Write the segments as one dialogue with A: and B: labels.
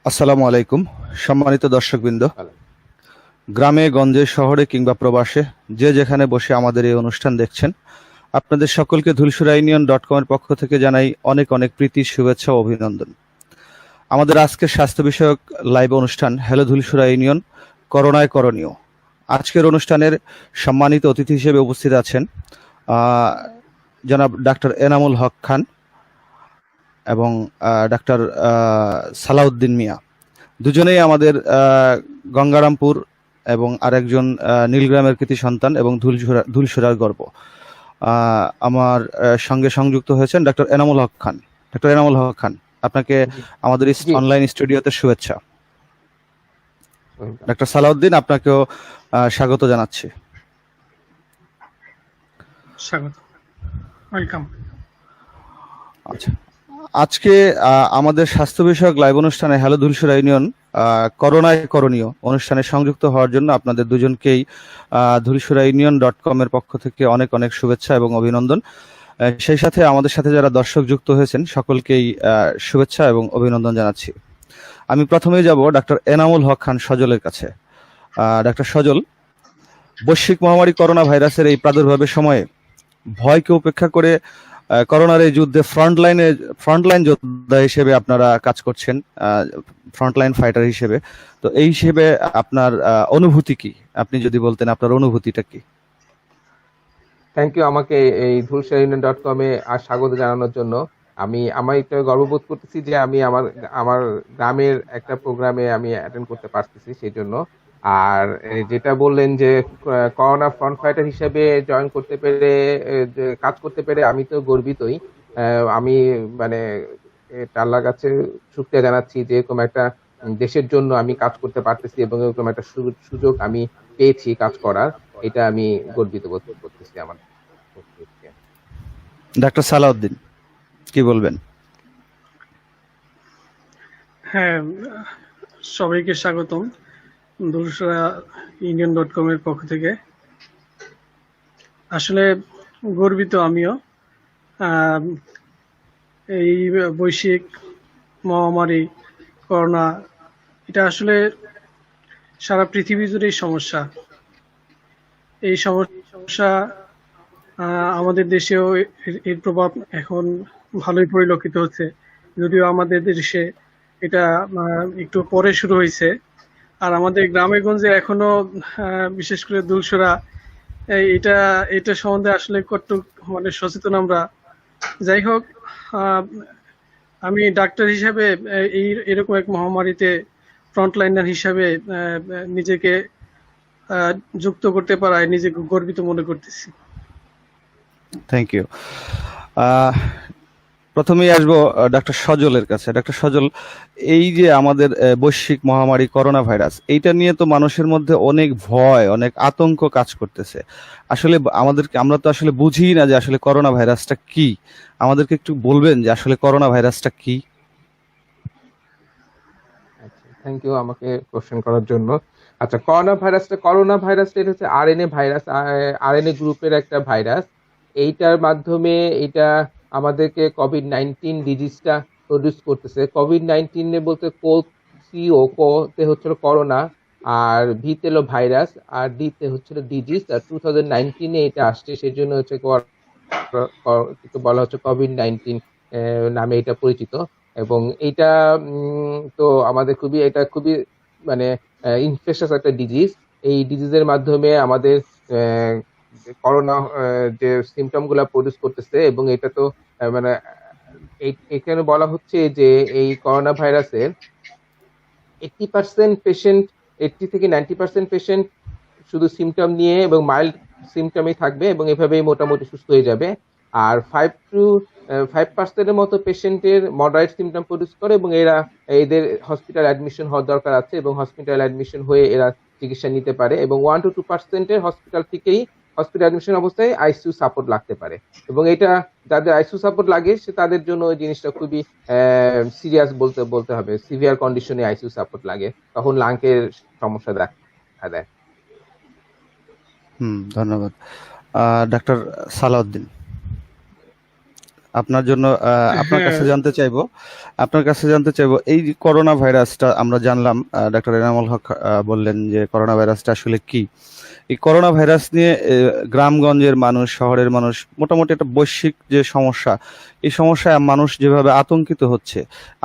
A: আসসালামু আলাইকুম। সম্মানিত দর্শকবৃন্দ,
B: ভালো।
A: গ্রামে গঞ্জে শহরে কিংবা প্রবাসে যে যেখানে বসে আমাদের এই অনুষ্ঠান দেখছেন, আপনাদের সকলকে dhulsura.com এর পক্ষ থেকে জানাই অনেক অনেক প্রীতি, শুভেচ্ছা ও অভিনন্দন। আমাদের আজকের স্বাস্থ্য বিষয়ক লাইভ অনুষ্ঠান হ্যালো ধুলসুরা ইউনিয়ন, করোনায় করণীয়। আজকের অনুষ্ঠানের সম্মানিত অতিথি হিসেবে উপস্থিত আছেন জনাব ডাক্তার এনামুল হক খান এবং ডাক্তার সালাউদ্দিন মিয়া। দুজনেই আমাদের গঙ্গারামপুর এবং আরেকজন নীলগ্রামের কৃতি সন্তান এবং ধুলসুরার গর্ব। আমার সঙ্গে সংযুক্ত হয়েছেন ডক্টর এনামুল হক খান। ডক্টর এনামুল হক খান, আপনাকে আমাদের
B: জি।
A: অনলাইন স্টুডিওতে শুভেচ্ছা। ডক্টর সালাউদ্দিন, আপনাকেও স্বাগত জানাচ্ছি।
C: স্বাগত, ওয়েলকাম।
A: আচ্ছা, আজকে আমাদের স্বাস্থ্য বিষয়ক লাইভ অনুষ্ঠানে হ্যালো ধুলসুরা ইউনিয়ন করোনায় করণীয় অনুষ্ঠানে সংযুক্ত হওয়ার জন্য আপনাদের দুজনকেই dhulsura.com এর পক্ষ থেকে অনেক অনেক শুভেচ্ছা এবং অভিনন্দন। সেই সাথে আমাদের সাথে যারা দর্শক যুক্ত হয়েছেন সকলকেই শুভেচ্ছা এবং অভিনন্দন জানাচ্ছি। আমি প্রথমেই যাব ডাক্তার এনামুল হক খান সজলের কাছে। ডাক্তার সজল, বৈশ্বিক মহামারী করোনা ভাইরাসের এই প্রাদুর্ভাবের সময়ে ভয়কে উপেক্ষা করে করোনার এই যুদ্ধে ফ্রন্টলাইন যোদ্ধা হিসেবে আপনারা কাজ করছেন, ফ্রন্টলাইন ফাইটার হিসেবে। তো এই হিসেবে আপনার অনুভূতি কি? আপনি যদি বলতেন আপনার অনুভূতিটা কি?
B: থ্যাংক ইউ আমাকে এই dhulsura.com এ স্বাগত জানানোর জন্য। আমি একটু গর্ববোধ করতেছি যে আমি আমার আমার গ্রামের একটা প্রোগ্রামে আমি অ্যাটেন্ড করতে পারতেছি সেই জন্য। আর যেটা বললেন যে করোনা ফ্রন্ট ফাইটার হিসেবে জয়েন করতে পেরে, যে কাজ করতে পেরে আমি তো গর্বিতই। আমি মানে আল্লাহর কাছে শুকরিয়া জানাচ্ছি যে এরকম একটা দেশের জন্য আমি কাজ করতে পারতেছি এবং এরকম একটা সুযোগ আমি পেয়েছি কাজ করার। এটা আমি গর্বিত বোধ করতেছি আমার।
A: ডাক্তার সালাউদ্দিন, কি বলবেন?
C: হ্যাঁ, সবাইকে স্বাগতম dhulsura.com এর পক্ষ থেকে। আসলে গর্বিত আমিও। এই বৈশ্বিক মহামারী করোনা, এটা আসলে সারা পৃথিবী জুড়েই সমস্যা। এই সমস্যা আমাদের দেশেও এর প্রভাব এখন ভালোই পরিলক্ষিত হচ্ছে, যদিও আমাদের দেশে এটা একটু পরে শুরু হয়েছে। আর আমাদের গ্রামে গঞ্জে এখনো বিশেষ করে ধুলসুরা এটা এটা সম্বন্ধে আসলে কতটুক সচেতন আমরা। যাই হোক, আমি ডাক্তার হিসাবে এরকম এক মহামারীতে ফ্রন্টলাইনার হিসাবে নিজেকে যুক্ত করতে পারায় নিজেকে গর্বিত মনে করতেছি।
A: Thank you. প্রথমেই আসবো ডাক্তার সজলের কাছে। ডাক্তার সজল, এই যে আমাদের বৈশ্বিক মহামারী করোনা ভাইরাস, এইটা নিয়ে তো মানুষের মধ্যে অনেক ভয়, অনেক আতঙ্ক কাজ করতেছে। আসলে আমরা তো আসলে বুঝি না যে আসলে করোনা ভাইরাসটা কি। আমাদেরকে একটু বলবেন যে আসলে করোনা ভাইরাসটা কি?
B: আচ্ছা, থ্যাংক ইউ আমাকে কোশ্চেন করার জন্য। আচ্ছা, করোনা ভাইরাসটা এটা হচ্ছে আরএনএ ভাইরাস, আরএনএ গ্রুপের একটা ভাইরাস। এইটার মাধ্যমে এটা আমাদেরকে কোভিড-19 ডিজিজটা প্রডিউস করতেছে। কোভিড-19 বলতে তে হচ্ছিল করোনা, আর ভিতে হলো ভাইরাস, আর ডিতে হচ্ছিল ডিজিজ। আর 2019 এটা আসছে, সেই জন্য হচ্ছে বলা হচ্ছে কোভিড-19 নামে এটা পরিচিত। এবং এইটা তো আমাদের এটা খুবই মানে ইনফেকশাস একটা ডিজিজ। এই ডিজিজের মাধ্যমে আমাদের করোনা যে সিমটম গুলা প্রডিউস করতেছে, এবং এটা তো মানে এখানে বলা হচ্ছে যে এই করোনা ভাইরাসের 80 থেকে 90% পেশেন্ট শুধু সিমটম নিয়ে এবং মাইল্ড সিমটমই থাকবে এবং এভাবেই মোটামুটি সুস্থ হয়ে যাবে। আর 5% এর মতো পেশেন্টের মডারেট সিমটম প্রডিউস করে এবং এদের হসপিটাল অ্যাডমিশন হওয়ার দরকার আছে এবং হসপিটাল অ্যাডমিশন হয়ে এরা চিকিৎসা নিতে পারে। এবং 1 to 2% হসপিটাল থেকেই হসপিটাল অ্যাডমিশন অবস্থায় আইসিইউ সাপোর্ট লাগতে পারে। এবং এটা যাদের আইসিইউ সাপোর্ট লাগে তাদের জন্য ওই জিনিসটা খুবই সিরিয়াস বলতে হবে। সিভিয়ার কন্ডিশনে আইসিইউ সাপোর্ট লাগে, তখন লাংয়ের সমস্যা দেখা দেয়।
A: ধন্যবাদ। ডাক্তার সালাউদ্দিন, আপনার জন্য আপনার
C: হ্যাঁ,
A: কাছে জানতে চাইবো, এই যে করোনা ভাইরাসটা আমরা জানলাম, ডক্টর এনামুল হক বললেন যে করোনা ভাইরাসটা আসলে কি। এই করোনা ভাইরাস নিয়ে গ্রামগঞ্জের মানুষ, শহরের মানুষ, মোটামুটি একটা বৈশ্বিক যে সমস্যা, এই সমস্যায় মানুষ যেভাবে আতঙ্কিত হচ্ছে,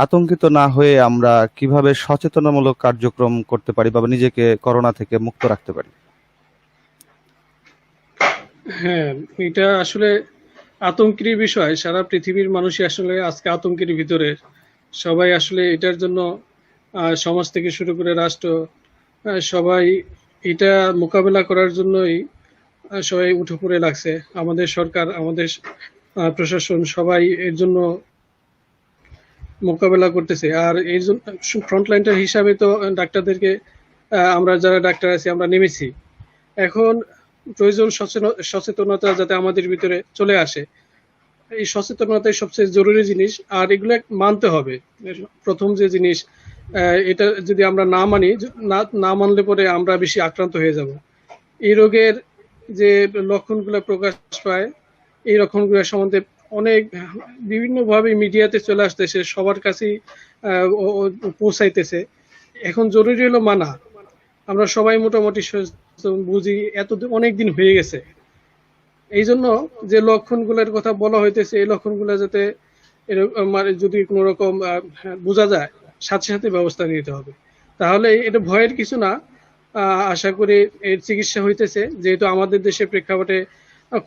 A: আতঙ্কিত না হয়ে আমরা কিভাবে সচেতনামূলক কার্যক্রম করতে পারি বা নিজেকে করোনা থেকে মুক্ত রাখতে পারি?
C: হ্যাঁ, এটা আসলে আতঙ্কের বিষয়। সারা পৃথিবীর মানুষই আসলে আজকে আতঙ্কের ভিতরে। সবাই আসলে এটার জন্য সমাজ থেকে শুরু করে রাষ্ট্র, সবাই এটা মোকাবেলা করার জন্যই সবাই উঠে পড়ে লাগছে। আমাদের সরকার, আমাদের প্রশাসন সবাই এর জন্য মোকাবেলা করতেছে। আর এর জন্য ফ্রন্টলাইনার হিসাবে তো ডাক্তারদেরকে, আমরা যারা ডাক্তার আছি আমরা নেমেছি। এখন প্রয়োজন সচেতনতা যাতে আমাদের ভিতরে চলে আসে। এই সচেতনতাই সবচেয়ে জরুরি জিনিস। আর এগুলো মানতে হবে। প্রথম যে জিনিস, এটা যদি আমরা না মানি, না মানলে পরে আমরা বেশি আক্রান্ত হয়ে যাব। এই রোগের যে লক্ষণগুলো প্রকাশ পায়, এই লক্ষণগুলো সম্বন্ধে অনেক বিভিন্নভাবে মিডিয়াতে চলে আসতেছে, সবার কাছেই পৌঁছাইতেছে। এখন জরুরি হলো মানা। আমরা সবাই মোটামুটি বুঝি, এত অনেক দিন হয়ে গেছে। এই জন্য যে লক্ষণগুলোর কথা বলা হইতেছে, এই লক্ষণগুলো যাতে এরকম মানে যদি কোনো রকম বোঝা যায়, সাথে সাথে ব্যবস্থা নিতে হবে। তাহলে এটা ভয়ের কিছু না। আশা করি এর চিকিৎসা হইতেছে, যেহেতু আমাদের দেশের প্রেক্ষাপটে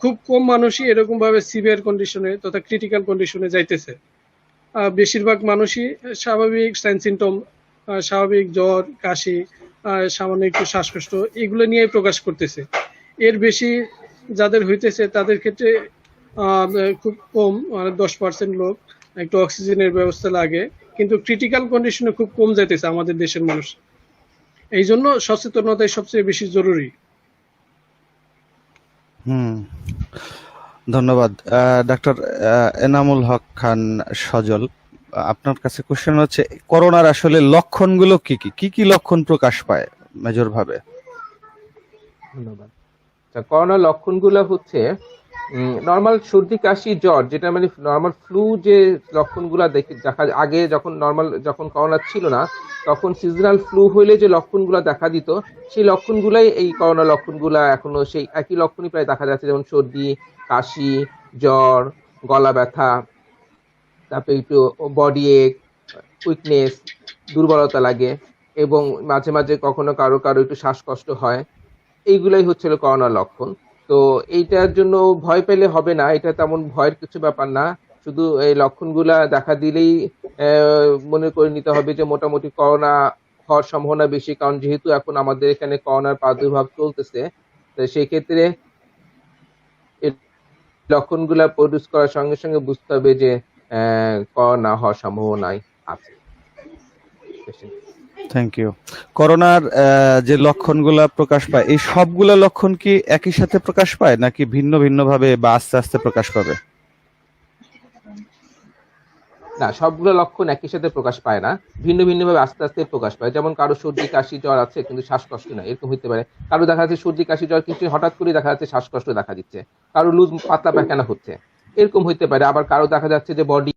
C: খুব কম মানুষই এরকম ভাবে সিভিয়ার কন্ডিশনে তথা ক্রিটিক্যাল কন্ডিশনে যাইতেছে। বেশিরভাগ মানুষই স্বাভাবিক সাইন সিমটম, স্বাভাবিক জ্বর, কাশি, সামান্য একটু শ্বাসকষ্ট, এগুলো নিয়ে প্রকাশ করতেছে। এর বেশি যাদের হইতেছে তাদের ক্ষেত্রে আহ, খুব কম, মানে 10% লোক একটু অক্সিজেনের ব্যবস্থা লাগে, কিন্তু ক্রিটিক্যাল কন্ডিশনে খুব কম যাইতেছে আমাদের দেশের মানুষ। এই জন্য সচেতনতাই সবচেয়ে বেশি জরুরি।
A: হুম, ধন্যবাদ ডাক্তার এনামুল হক খান সজল। আপনার কাছে কোশ্চেন হচ্ছে, করোনার আসলে লক্ষণগুলো কি কি, কি কি লক্ষণ প্রকাশ পায় মেজর ভাবে?
B: ধন্যবাদ। করোনার লক্ষণগুলো হচ্ছে নর্মাল সর্দি কাশি জ্বর, যেটা মানে নর্মাল ফ্লু যে লক্ষণগুলো দেখা আগে যখন করোনা ছিল না, তখন সিজনাল ফ্লু হইলে যে লক্ষণগুলো দেখা দিত, সেই লক্ষণগুলাই এই করোনা লক্ষণগুলা এখনো সেই একই লক্ষণই প্রায় দেখা যাচ্ছে। যেমন সর্দি, কাশি, জ্বর, গলা ব্যথা, তারপরে একটু বডি এক, উইকনেস, দুর্বলতা লাগে, এবং মাঝে মাঝে কখনো কারো কারো একটু শ্বাসকষ্ট হয়। এইগুলাই হচ্ছে করোনার লক্ষণ। তো এইটার জন্য ভয় পেলে হবে না, এটা তেমন ভয়ের কিছু ব্যাপার না। শুধু এই লক্ষণগুলা দেখা দিলেই মনে করে নিতে হবে যে মোটামুটি করোনা হওয়ার সম্ভাবনা বেশি, কারণ যেহেতু এখন আমাদের এখানে করোনার প্রাদুর্ভাব চলতেছে। তো সেই ক্ষেত্রে এই লক্ষণগুলা প্রডিউস করার সঙ্গে সঙ্গে বুঝতে হবে যে করোনা হওয়ার সম্ভাবনাই আছে।
A: Thank you. করোনার যে লক্ষণগুলা প্রকাশ পায়, এই সবগুলা লক্ষণ কি একই সাথে প্রকাশ পায় নাকি ভিন্ন ভিন্ন ভাবে বা আস্তে আস্তে প্রকাশ পাবে?
B: না, সবগুলো লক্ষণ একই সাথে প্রকাশ পায় না, ভিন্ন ভিন্ন ভাবে আস্তে আস্তে প্রকাশ পায়। যেমন কারো সর্দি কাশি জ্বর আছে কিন্তু শ্বাসকষ্ট নাই, এরকম হতে পারে। কারো দেখা যাচ্ছে সর্দি কাশি জ্বর কিন্তু হঠাৎ করে দেখা যাচ্ছে শ্বাসকষ্ট দেখা দিচ্ছে। কারো লুজ পাতলা পায়খানা হচ্ছে, এরকম হতে পারে। আবার কারো দেখা যাচ্ছে যে বডি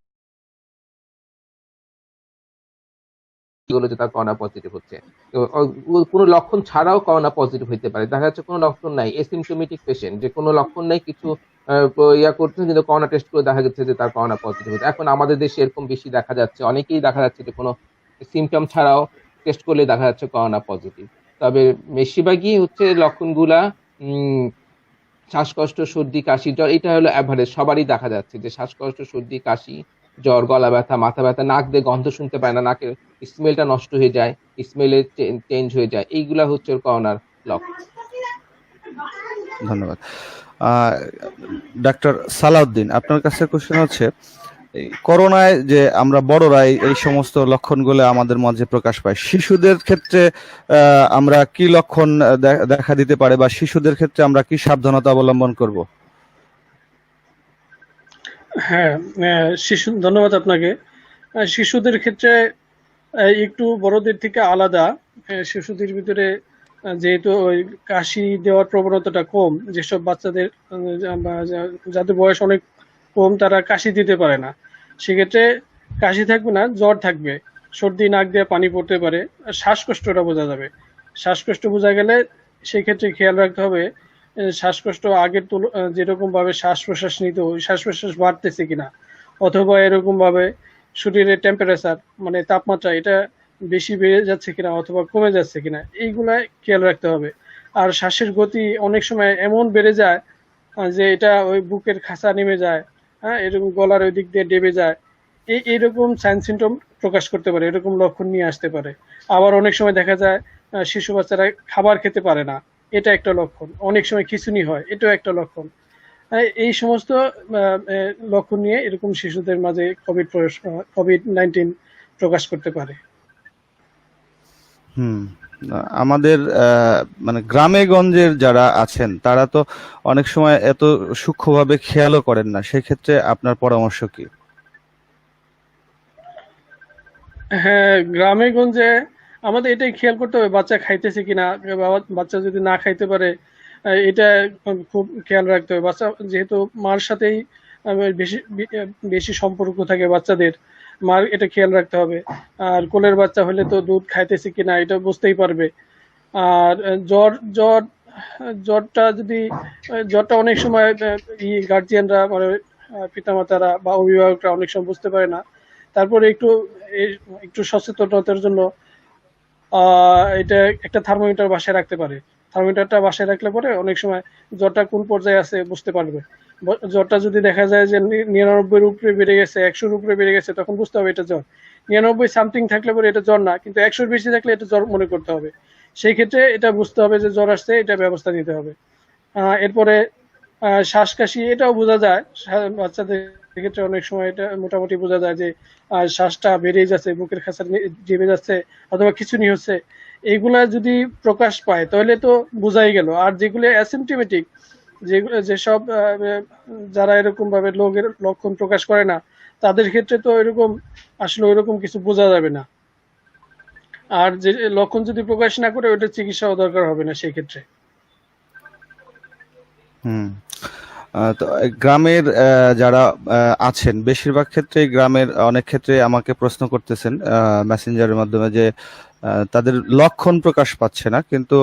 B: গুলো যে তার করোনা পজিটিভ হচ্ছে। তো কোনো লক্ষণ ছাড়াও করোনা পজিটিভ হতে পারে। দেখা যাচ্ছে কোনো লক্ষণ নাই, এসিমটোমেটিক পেশেন্ট, যে কোনো লক্ষণ নাই, কিছু ইয়া করছে, কিন্তু করোনা টেস্ট করে দেখা যাচ্ছে যে তার করোনা পজিটিভ হচ্ছে। এখন আমাদের দেশে এরকম বেশি দেখা যাচ্ছে, অনেকেই দেখা যাচ্ছে যে কোনো সিমটম ছাড়াও টেস্ট করলে দেখা যাচ্ছে করোনা পজিটিভ। তবে বেশিরভাগই হচ্ছে লক্ষণগুলা শ্বাসকষ্ট, সর্দি, কাশি, জ্বর, এটা হলো অ্যাভারেজ সবারই দেখা যাচ্ছে যে শ্বাসকষ্ট, সর্দি, কাশি, জ্বর, গলা ব্যথা, মাথা ব্যথা, নাক দিয়ে গন্ধ শুনতে পায় না, নাকের স্মেলটা নষ্ট হয়ে যায়, স্মেলে চেঞ্জ হয়ে যায়, এইগুলা হচ্ছে করোনার লক্ষণ।
A: ধন্যবাদ। ডাক্তার সালাউদ্দিন, আপনার কাছে কোশ্চেন হচ্ছে, এই করোনায় যে আমরা বড়রা এই সমস্ত লক্ষণগুলো আমাদের মাঝে প্রকাশ পায়, শিশুদের ক্ষেত্রে আমরা কি লক্ষণ দেখা দিতে পারে বা শিশুদের ক্ষেত্রে আমরা কি সাবধানতা অবলম্বন করব?
C: হ্যাঁ, ধন্যবাদ আপনাকে। শিশুদের ক্ষেত্রে একটু বড়দের থেকে আলাদা। শিশুদের ভিতরে যেহেতু ওই কাশি দেওয়ার প্রবণতাটা কম, যেসব বাচ্চাদের যাদের বয়স অনেক কম, তারা কাশি দিতে পারে না। সেক্ষেত্রে কাশি থাকবে না, জ্বর থাকবে, সর্দি, নাক দিয়ে পানি পড়তে পারে, আর শ্বাসকষ্টটা বোঝা যাবে। শ্বাসকষ্ট বোঝা গেলে সেই ক্ষেত্রে খেয়াল রাখতে হবে শ্বাসকষ্ট আগের যেরকম ভাবে শ্বাস প্রশ্বাস নিত ওই শ্বাস প্রশ্বাস বাড়তেছে কিনা, অথবা এরকম ভাবে শরীরের টেম্পারেচার মানে তাপমাত্রা এটা বেশি বেড়ে যাচ্ছে কিনা অথবা কমে যাচ্ছে কিনা, এইগুলা খেয়াল রাখতে হবে। আর শ্বাসের গতি অনেক সময় এমন বেড়ে যায় যে এটা ওই বুকের খাঁচা নেমে যায়, হ্যাঁ, এরকম গলার ওই দিক দিয়ে ডেবে যায়। এইরকম সাইন সিমটম প্রকাশ করতে পারে, এরকম লক্ষণ নিয়ে আসতে পারে। আবার অনেক সময় দেখা যায় শিশু বাচ্চারা খাবার খেতে পারে না, এটা একটা লক্ষণ। অনেক সময় খিঁচুনি হয়, এটাও একটা লক্ষণ। এই সমস্ত লক্ষণ নিয়ে এরকম শিশুদের মাঝে কোভিড-19 প্রকাশ করতে পারে।
A: হুম। আমাদের মানে গ্রামে গঞ্জের যারা আছেন তারা তো অনেক সময় এত সূক্ষ্মভাবে খেয়ালও করেন না, সেক্ষেত্রে আপনার পরামর্শ কি?
C: হ্যাঁ, গ্রামে গঞ্জে আমাদের এটাই খেয়াল করতে হবে বাচ্চা খাইতেছে কিনা। বাচ্চা যদি না খাইতে পারে এটা খুব খেয়াল রাখতে হবে। বাচ্চা যেহেতু মার সাথেই বেশি বেশি সম্পর্ক থাকে বাচ্চাদের, মার এটা খেয়াল রাখতে হবে। আর কোলের বাচ্চা হলে তো দুধ খাইতেছে কিনা এটা বুঝতেই পারবে। আর জ্বরটা যদি জ্বরটা অনেক সময় গার্জিয়ানরা মানে পিতামাতারা বা অভিভাবকরা অনেক সময় বুঝতে পারে না। তারপরে একটু সচেতনতার জন্য এটা একটা থার্মোমিটার বাসায় রাখতে পারে। থার্মোমিটারটা বাসায় রাখলে পরে অনেক সময় জ্বরটা কোন পর্যায়ে আছে বুঝতে পারবে। জ্বরটা যদি দেখা যায় যে 99 উপরে বেড়ে গেছে, 100 উপরে বেড়ে গেছে, তখন বুঝতে হবে এটা জ্বর। 99 সামথিং থাকলে পরে এটা জ্বর না, কিন্তু 100 বেশি থাকলে এটা জ্বর মনে করতে হবে। সেই ক্ষেত্রে এটা বুঝতে হবে যে জ্বর আসছে, এটা ব্যবস্থা নিতে হবে। এরপরে শ্বাসকাশি এটাও বোঝা যায় বাচ্চাদের ক্ষেত্রে, অনেক সময় এটা মোটামুটি বোঝা যায় যে শ্বাসটা বেড়ে যাচ্ছে, বুকের খাঁচা জেমে যাচ্ছে অথবা খিঁচুনি হচ্ছে। এইগুলা যদি প্রকাশ পায় তাহলে তো বোঝাই গেল। আর যেগুলো অ্যাসিমপ্টোমেটিক, যেসব যারা এরকম ভাবে লক্ষণ প্রকাশ করে না, তাদের ক্ষেত্রে তো এরকম আসলে ওইরকম কিছু বোঝা যাবে না। আর যে লক্ষণ যদি প্রকাশ না করে ওইটা চিকিৎসাও দরকার হবে না সেই ক্ষেত্রে।
A: হুম। তো গ্রামের যারা আছেন বেশিরভাগ ক্ষেত্রে গ্রামের অনেক ক্ষেত্রে আমাকে প্রশ্ন করতেছেন মেসেঞ্জারের মাধ্যমে যে তাদের লক্ষণ প্রকাশ পাচ্ছে না, কিন্তু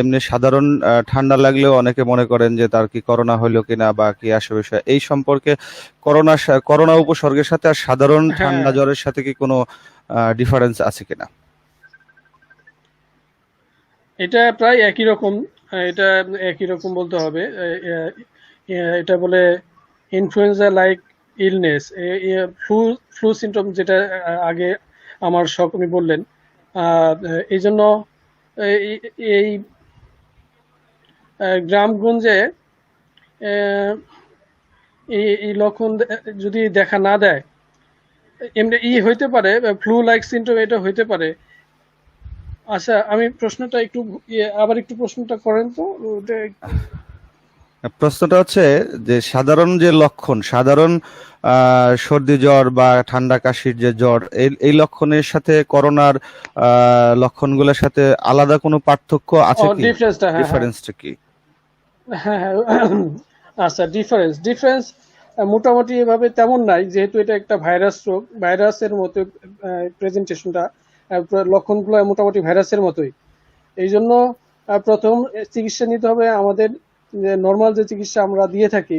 A: এমনি সাধারণ ঠান্ডা লাগলেও অনেকে মনে করেন যে তার কি করোনা হইলো কিনা বা কি আসে বিষয় এই সম্পর্কে। করোনা উপসর্গের সাথে আর সাধারণ ঠান্ডা
C: হ্যাঁ,
A: জ্বরের সাথে কি কোনো ডিফারেন্স আছে কিনা?
C: এটা প্রায় একই রকম। এটা একই রকম বলতে হবে। এটা বলে influenza like illness, flu flu symptom, যেটা আগে আমার সহকর্মী বললেন। এই জন্য এই এই, গ্রামগঞ্জে এই লক্ষণ যদি দেখা না দেয়, এমনি হইতে পারে ফ্লু লাইক সিমটম, এটা হইতে পারে। আচ্ছা, আমি প্রশ্নটা একটু আবার একটু প্রশ্নটা করেন তো ওটা।
A: প্রশ্নটা হচ্ছে যে সাধারণ যে লক্ষণ, সাধারণ সর্দি জ্বর বা ঠান্ডা কাশির যে জ্বর, এই লক্ষণের সাথে করোনার লক্ষণগুলোর সাথে আলাদা কোনো পার্থক্য আছে কি?
C: ডিফারেন্সটা, হ্যাঁ হ্যাঁ
A: ডিফারেন্সটা কি?
C: হ্যাঁ হ্যাঁ আচ্ছা, ডিফারেন্স মোটামুটি এভাবে তেমন নাই, যেহেতু এটা একটা ভাইরাস রোগ। ভাইরাসের মতো প্রেজেন্টেশনটা, লক্ষণগুলো মোটামুটি ভাইরাসের মতোই। এই জন্য প্রথম চিকিৎসা নিতে হবে আমাদের, যে নর্মাল যে চিকিৎসা আমরা দিয়ে থাকি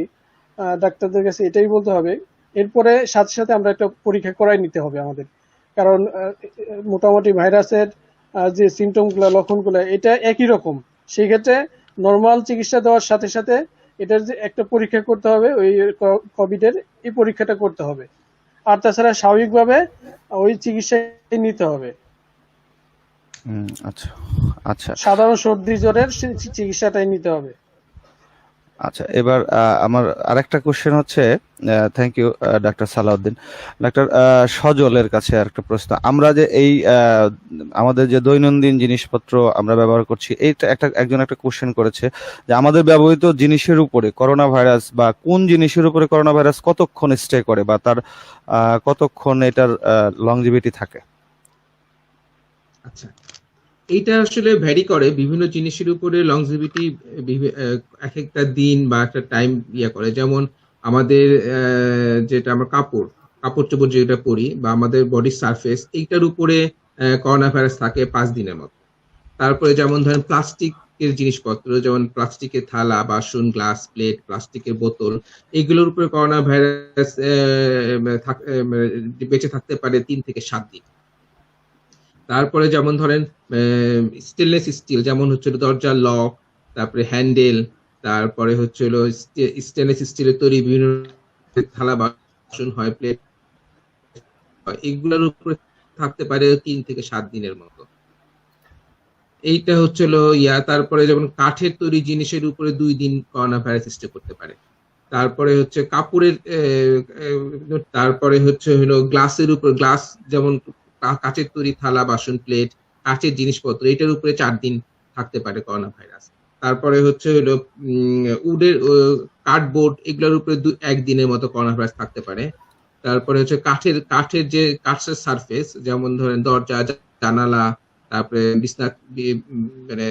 C: ডাক্তারদের কাছে, এটাই বলতে হবে। এরপরে সাথে সাথে আমরা একটা পরীক্ষা করাই নিতে হবে আমাদের, কারণ মোটামুটি ভাইরাসের যে সিমটমগুলো, লক্ষণগুলো এটা একই রকম। সেই ক্ষেত্রে নর্মাল চিকিৎসা দেওয়ার সাথে সাথে এটার যে একটা পরীক্ষা করতে হবে, ওই কোভিডের এই পরীক্ষাটা করতে হবে। আর তাছাড়া স্বাভাবিকভাবে ওই চিকিৎসা নিতে হবে।
A: আচ্ছা আচ্ছা
C: সাধারণ সর্দি জ্বরের চিকিৎসাটাই নিতে হবে।
A: আচ্ছা, এবার আমার আরেকটা কোশ্চেন হচ্ছে, thank you doctor Salauddin. Doctor সজলের কাছে আরেকটা প্রশ্ন। আমরা যে এই আমাদের যে দৈনন্দিন জিনিসপত্র আমরা ব্যবহার করছি, এইটা একজন একটা কোশ্চেন করেছে যে আমাদের ব্যবহৃত জিনিসের উপরে করোনা ভাইরাস বা কোন জিনিসের উপরে করোনা ভাইরাস কতক্ষণ স্টে করে বা তার কতক্ষণ এটার লংজিভিটি থাকে?
B: আচ্ছা, এইটা আসলে ভ্যারি করে বিভিন্ন জিনিসের উপরে লংজিভিটি এক একটা দিন বা একটা টাইম ইয়ে করে। যেমন আমাদের যেটা আমরা কাপড় চোপড় যেটা পরি বা আমাদের বডির সারফেস এইটার উপরে করোনা ভাইরাস থাকে 5 দিনের মতো। তারপরে যেমন ধরেন প্লাস্টিকের জিনিসপত্র, যেমন প্লাস্টিকের থালা, বাসন, গ্লাস, প্লেট, প্লাস্টিকের বোতল, এগুলোর উপরে করোনা ভাইরাস বেঁচে থাকতে পারে 3 থেকে 7 দিন। তারপরে যেমন ধরেন স্টেনলেস স্টিল, যেমন হচ্ছে দরজার লক, তারপরে হ্যান্ডেল, তারপরে হচ্ছে স্টেনলেস স্টিলের তৈরি বিভিন্ন থালা বাসন হয়, প্লেট, এগুলোর উপরে থাকতে পারে 3 থেকে 7 দিনের মতো। এইটা হচ্ছিল তারপরে যেমন কাঠের তৈরি জিনিসের উপরে 2 দিন করোনা ভাইরাস স্টে করতে পারে। তারপরে হচ্ছে কাপড়ের তারপরে হলো গ্লাসের উপর, গ্লাস যেমন কাচের তৈরি থালা বাসন প্লেট কাচের জিনিসপত্র, এটার উপরে 4 দিন থাকতে পারে করোনা ভাইরাস। তারপরে হলো উডের কার্ডবোর্ড, এগুলোর উপরে 1 দিনের মতো করোনা ভাইরাস থাকতে পারে। তারপরে হচ্ছে কাঠের যে কাঠের সারফেস, যেমন ধরেন দরজা, জানালা, তারপরে বিছনা, মানে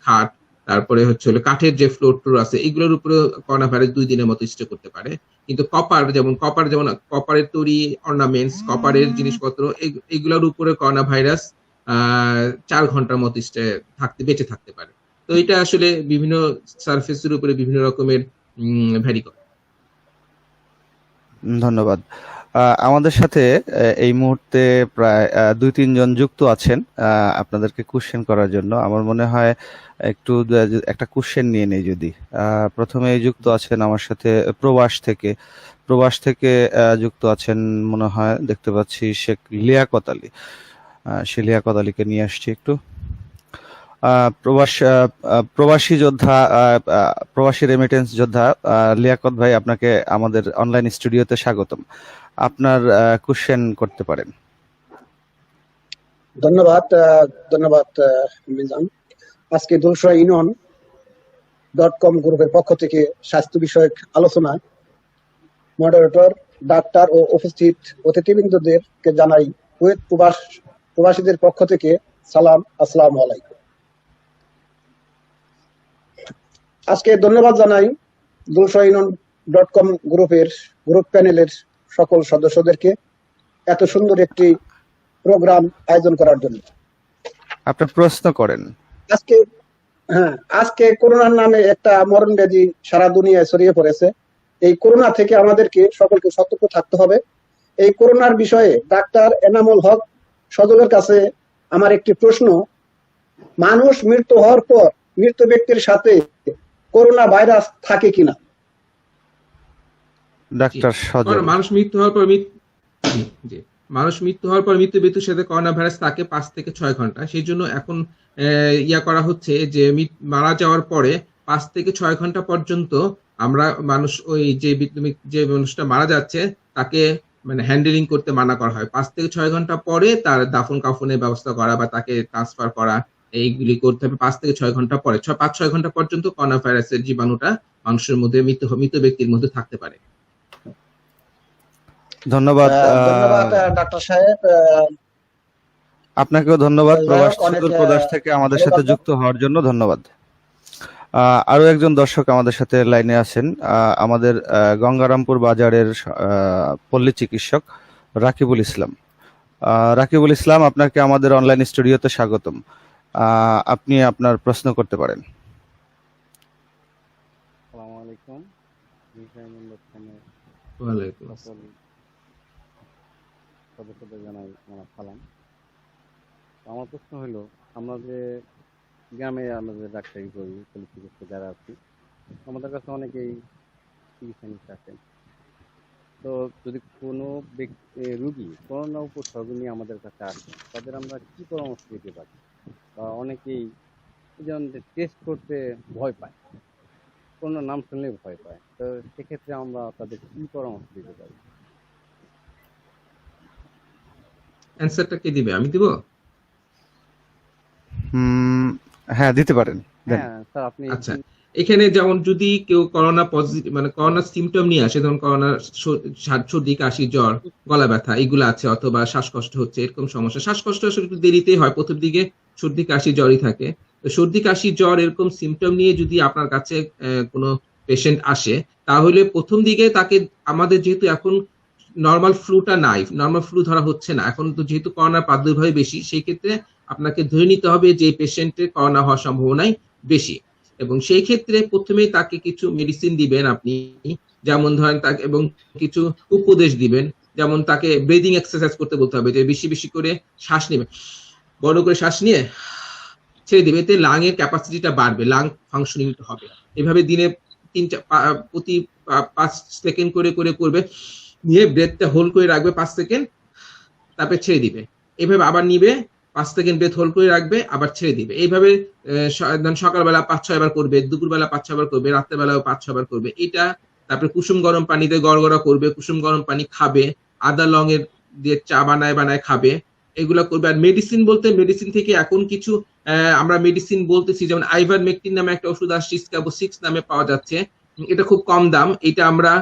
B: খাট, তারপরে হলো কাঠের যে ফ্লোর টোর আছে, এগুলোর উপরে করোনা ভাইরাস 2 দিনের মতো স্টে করতে পারে। কিন্তু কপারের তৈরি অর্নামেন্টস, কপারের জিনিসপত্র, এগুলোর উপরে করোনা ভাইরাস 4 ঘন্টার মতো বেঁচে থাকতে পারে। তো এটা আসলে বিভিন্ন সারফেসের উপরে বিভিন্ন রকমের ভ্যারি করে।
A: ধন্যবাদ। আমাদের সাথে এই মুহূর্তে প্রায় 2-3 জন যুক্ত আছেন আপনাদেরকে কোশ্চেন করার জন্য। আমার মনে হয় একটু একটা কোশ্চেন নিয়ে নেই যদি। প্রথমে যুক্ত আছেন আমার সাথে প্রবাস থেকে যুক্ত আছেন মনে হয়, দেখতে পাচ্ছি শেখ লিয়াকত আলী। সে লিয়াকত আলীকে নিয়ে আসছি একটু। প্রবাসী যোদ্ধা, প্রবাসী রেমিটেন্স যোদ্ধা লিয়াকত ভাই, আপনাকে আমাদের অনলাইন স্টুডিওতে স্বাগতম। আপনার কোশ্চেন করতে পারেন।
D: ধন্যবাদ মিজান। আজকে ধুলসরাইউনিয়ন.com গ্রুপের পক্ষ থেকে স্বাস্থ্য বিষয়ক আলোচনায় মডারেটর, ডাক্তার ও উপস্থিত অতিথিবৃন্দদেরকে জানাই কুয়েত প্রবাসীদের পক্ষ থেকে সালাম, আসসালামু আলাইকুম। আজকে ধন্যবাদ জানাই ধুলসরাইউনিয়ন.com গ্রুপ প্যানেলের সকল সদস্যদেরকে এত সুন্দর একটি প্রোগ্রাম আয়োজন করার জন্য।
A: আপনার প্রশ্ন করেন।
D: আজকে করোনার নামে একটা মরণ ব্যাধি সারা দুনিয়ায় ছড়িয়ে পড়েছে। এই করোনা থেকে আমাদেরকে সকলকে সতর্ক থাকতে হবে। এই করোনার বিষয়ে ডাক্তার এনামুল হক সজলের কাছে আমার একটি প্রশ্ন, মানুষ মৃত্যু হওয়ার পর মৃত ব্যক্তির সাথে করোনা ভাইরাস থাকে কিনা?
A: ডাক্তার সজল,
B: মানুষ মৃত্যু হওয়ার পর মৃত ব্যক্তির সাথে করোনা ভাইরাস থাকে 5 থেকে 6 ঘন্টা। সেই জন্য এখন করা হচ্ছে যে মারা যাওয়ার পরে 5 থেকে 6 ঘন্টা পর্যন্ত আমরা ওই যে মানুষটা মারা যাচ্ছে তাকে মানে হ্যান্ডেলিং করতে মানা করা হয়। 5 থেকে 6 ঘন্টা পরে তার দাফন কাফনের ব্যবস্থা করা বা তাকে ট্রান্সফার করা, এইগুলি করতে হবে 5 থেকে 6 ঘন্টা পরে। 5-6 ঘন্টা পর্যন্ত করোনা ভাইরাসের জীবাণুটা মানুষের মধ্যে, মৃত ব্যক্তির মধ্যে থাকতে পারে।
A: ধন্যবাদ
D: ডাক্তার সাহেব।
A: আপনাকেও ধন্যবাদ প্রবাস থেকে আমাদের সাথে যুক্ত হওয়ার জন্য। ধন্যবাদ। আরো একজন দর্শক আমাদের সাথে লাইনে আছেন, আমাদের গঙ্গারামপুর বাজারের পল্লী চিকিৎসক রাকিবুল ইসলাম। রাকিবুল ইসলাম, আপনাকে আমাদের অনলাইন স্টুডিওতে স্বাগতম। আপনি আপনার প্রশ্ন করতে পারেন।
E: আসসালামু আলাইকুম।
B: ওয়ালাইকুম আসসালাম।
E: সদস্যদের জানাই আমার সালাম। আমার প্রশ্ন হলো, আমরা যে গ্রামে আমাদের ডাক্তারি করি, চিকিৎসক যারা আছি, আমাদের কাছে অনেকেই চিকিৎসা নিতে আসেন। তো যদি কোনো রুগী করোনা উপসর্গ নিয়ে আমাদের কাছে আসে, তাদের আমরা কি পরামর্শ দিতে পারি? বা অনেকেই যেমন টেস্ট করতে ভয় পায়, করোনার নাম শুনলে ভয় পায়, তো সেক্ষেত্রে আমরা তাদের কি পরামর্শ দিতে পারি?
B: অ্যানসারটা কে দিবে? আমি দিব?
A: হ্যাঁ, দিতে পারেন।
E: হ্যাঁ স্যার, আপনি।
B: আচ্ছা, এখানে যেমন যদি কেউ করোনা পজিটিভ, মানে করোনা সিমটম নিয়ে আসে, যেমন করোনা সর্দি, কাশি, জ্বর, গলা ব্যথা এগুলো আছে, অথবা শ্বাসকষ্ট হচ্ছে, এরকম সমস্যা। শ্বাসকষ্ট আসলে একটু দেরিতেই হয়, প্রথম দিকে সর্দি কাশি জ্বরই থাকে। তো সর্দি কাশি জ্বর এরকম সিমটম নিয়ে যদি আপনার কাছে কোনো পেশেন্ট আসে, তাহলে প্রথম দিকে তাকে আমাদের যেহেতু এখন নর্মাল ফ্লুটা নাই, নর্মাল ফ্লু ধরা হচ্ছে না এখন, তো যেহেতু করোনার প্রাদুর্ভাব বেশি, সেই ক্ষেত্রে আপনাকে ধরে নিতে হবে যে পেশেন্টের করোনা হওয়ার সম্ভাবনাই বেশি। এবং সেই ক্ষেত্রে প্রথমেই তাকে কিছু মেডিসিন দিবেন আপনি, যেমন ধরেন তাকে, এবং কিছু উপদেশ দিবেন, যেমন তাকে ব্রিদিং এক্সারসাইজ করতে বলতে হবে, যে বেশি বেশি করে শ্বাস নেবে, বড় করে শ্বাস নিয়ে ছেড়ে দিবে, এতে লাং এর ক্যাপাসিটিটা বাড়বে, লাং ফাংশনিং হবে। এভাবে দিনে প্রতি 5 সেকেন্ড করে করে করবে, নিয়ে ব্রেথটা হোল্ড করে রাখবে 5 সেকেন্ড, তারপরে ছেড়ে দিবে। এইভাবে আবার নিবে, 5 সেকেন্ড ব্রেথ হোল্ড করে রাখবে, আবার ছেড়ে দিবে। এইভাবে সকালবেলা 5-6 বার করবে, দুপুরবেলা 5-6 বার করবে, রাত্রেবেলাও 5-6 বার করবে এটা। তারপরে কুসুম গরম পানিতে গড়গড়া করবে, কুসুম গরম পানি খাবে, আদা লং এর দিয়ে চা বানায় বানায় খাবে, এগুলা করবে। আর মেডিসিন বলতে, মেডিসিন থেকে এখন কিছু আমরা মেডিসিন বলতেছি, যেমন আইভারমেকটিন নামে একটা ওষুধ আসছে, স্ক্যাবো 6 নামে পাওয়া যাচ্ছে, এটা খুব কম দাম। এটা আমরা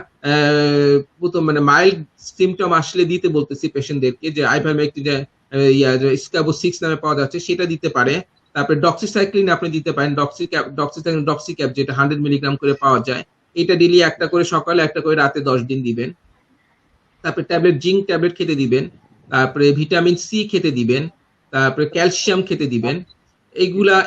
B: প্রথম মানে মাইল্ড সিমটম আসলে দিতে বলতেছি পেশেন্টদেরকে, যে আইভারমেকটিন স্ক্যাবো 6 নামে পাওয়া যাচ্ছে, সেটা দিতে পারে। তারপরে ডক্সিসাইক্লিন আপনি দিতে পারেন, ডক্সিক্যাপ যেটা 100 মিলিগ্রাম করে পাওয়া যায়, এটা ডেইলি একটা করে সকালে, একটা করে রাতে 10 দিন দিবেন। তারপরে ট্যাবলেট, জিঙ্ক ট্যাবলেট খেতে দিবেন, তারপরে ভিটামিন সি খেতে দিবেন, তারপরে ক্যালসিয়াম খেতে দিবেন।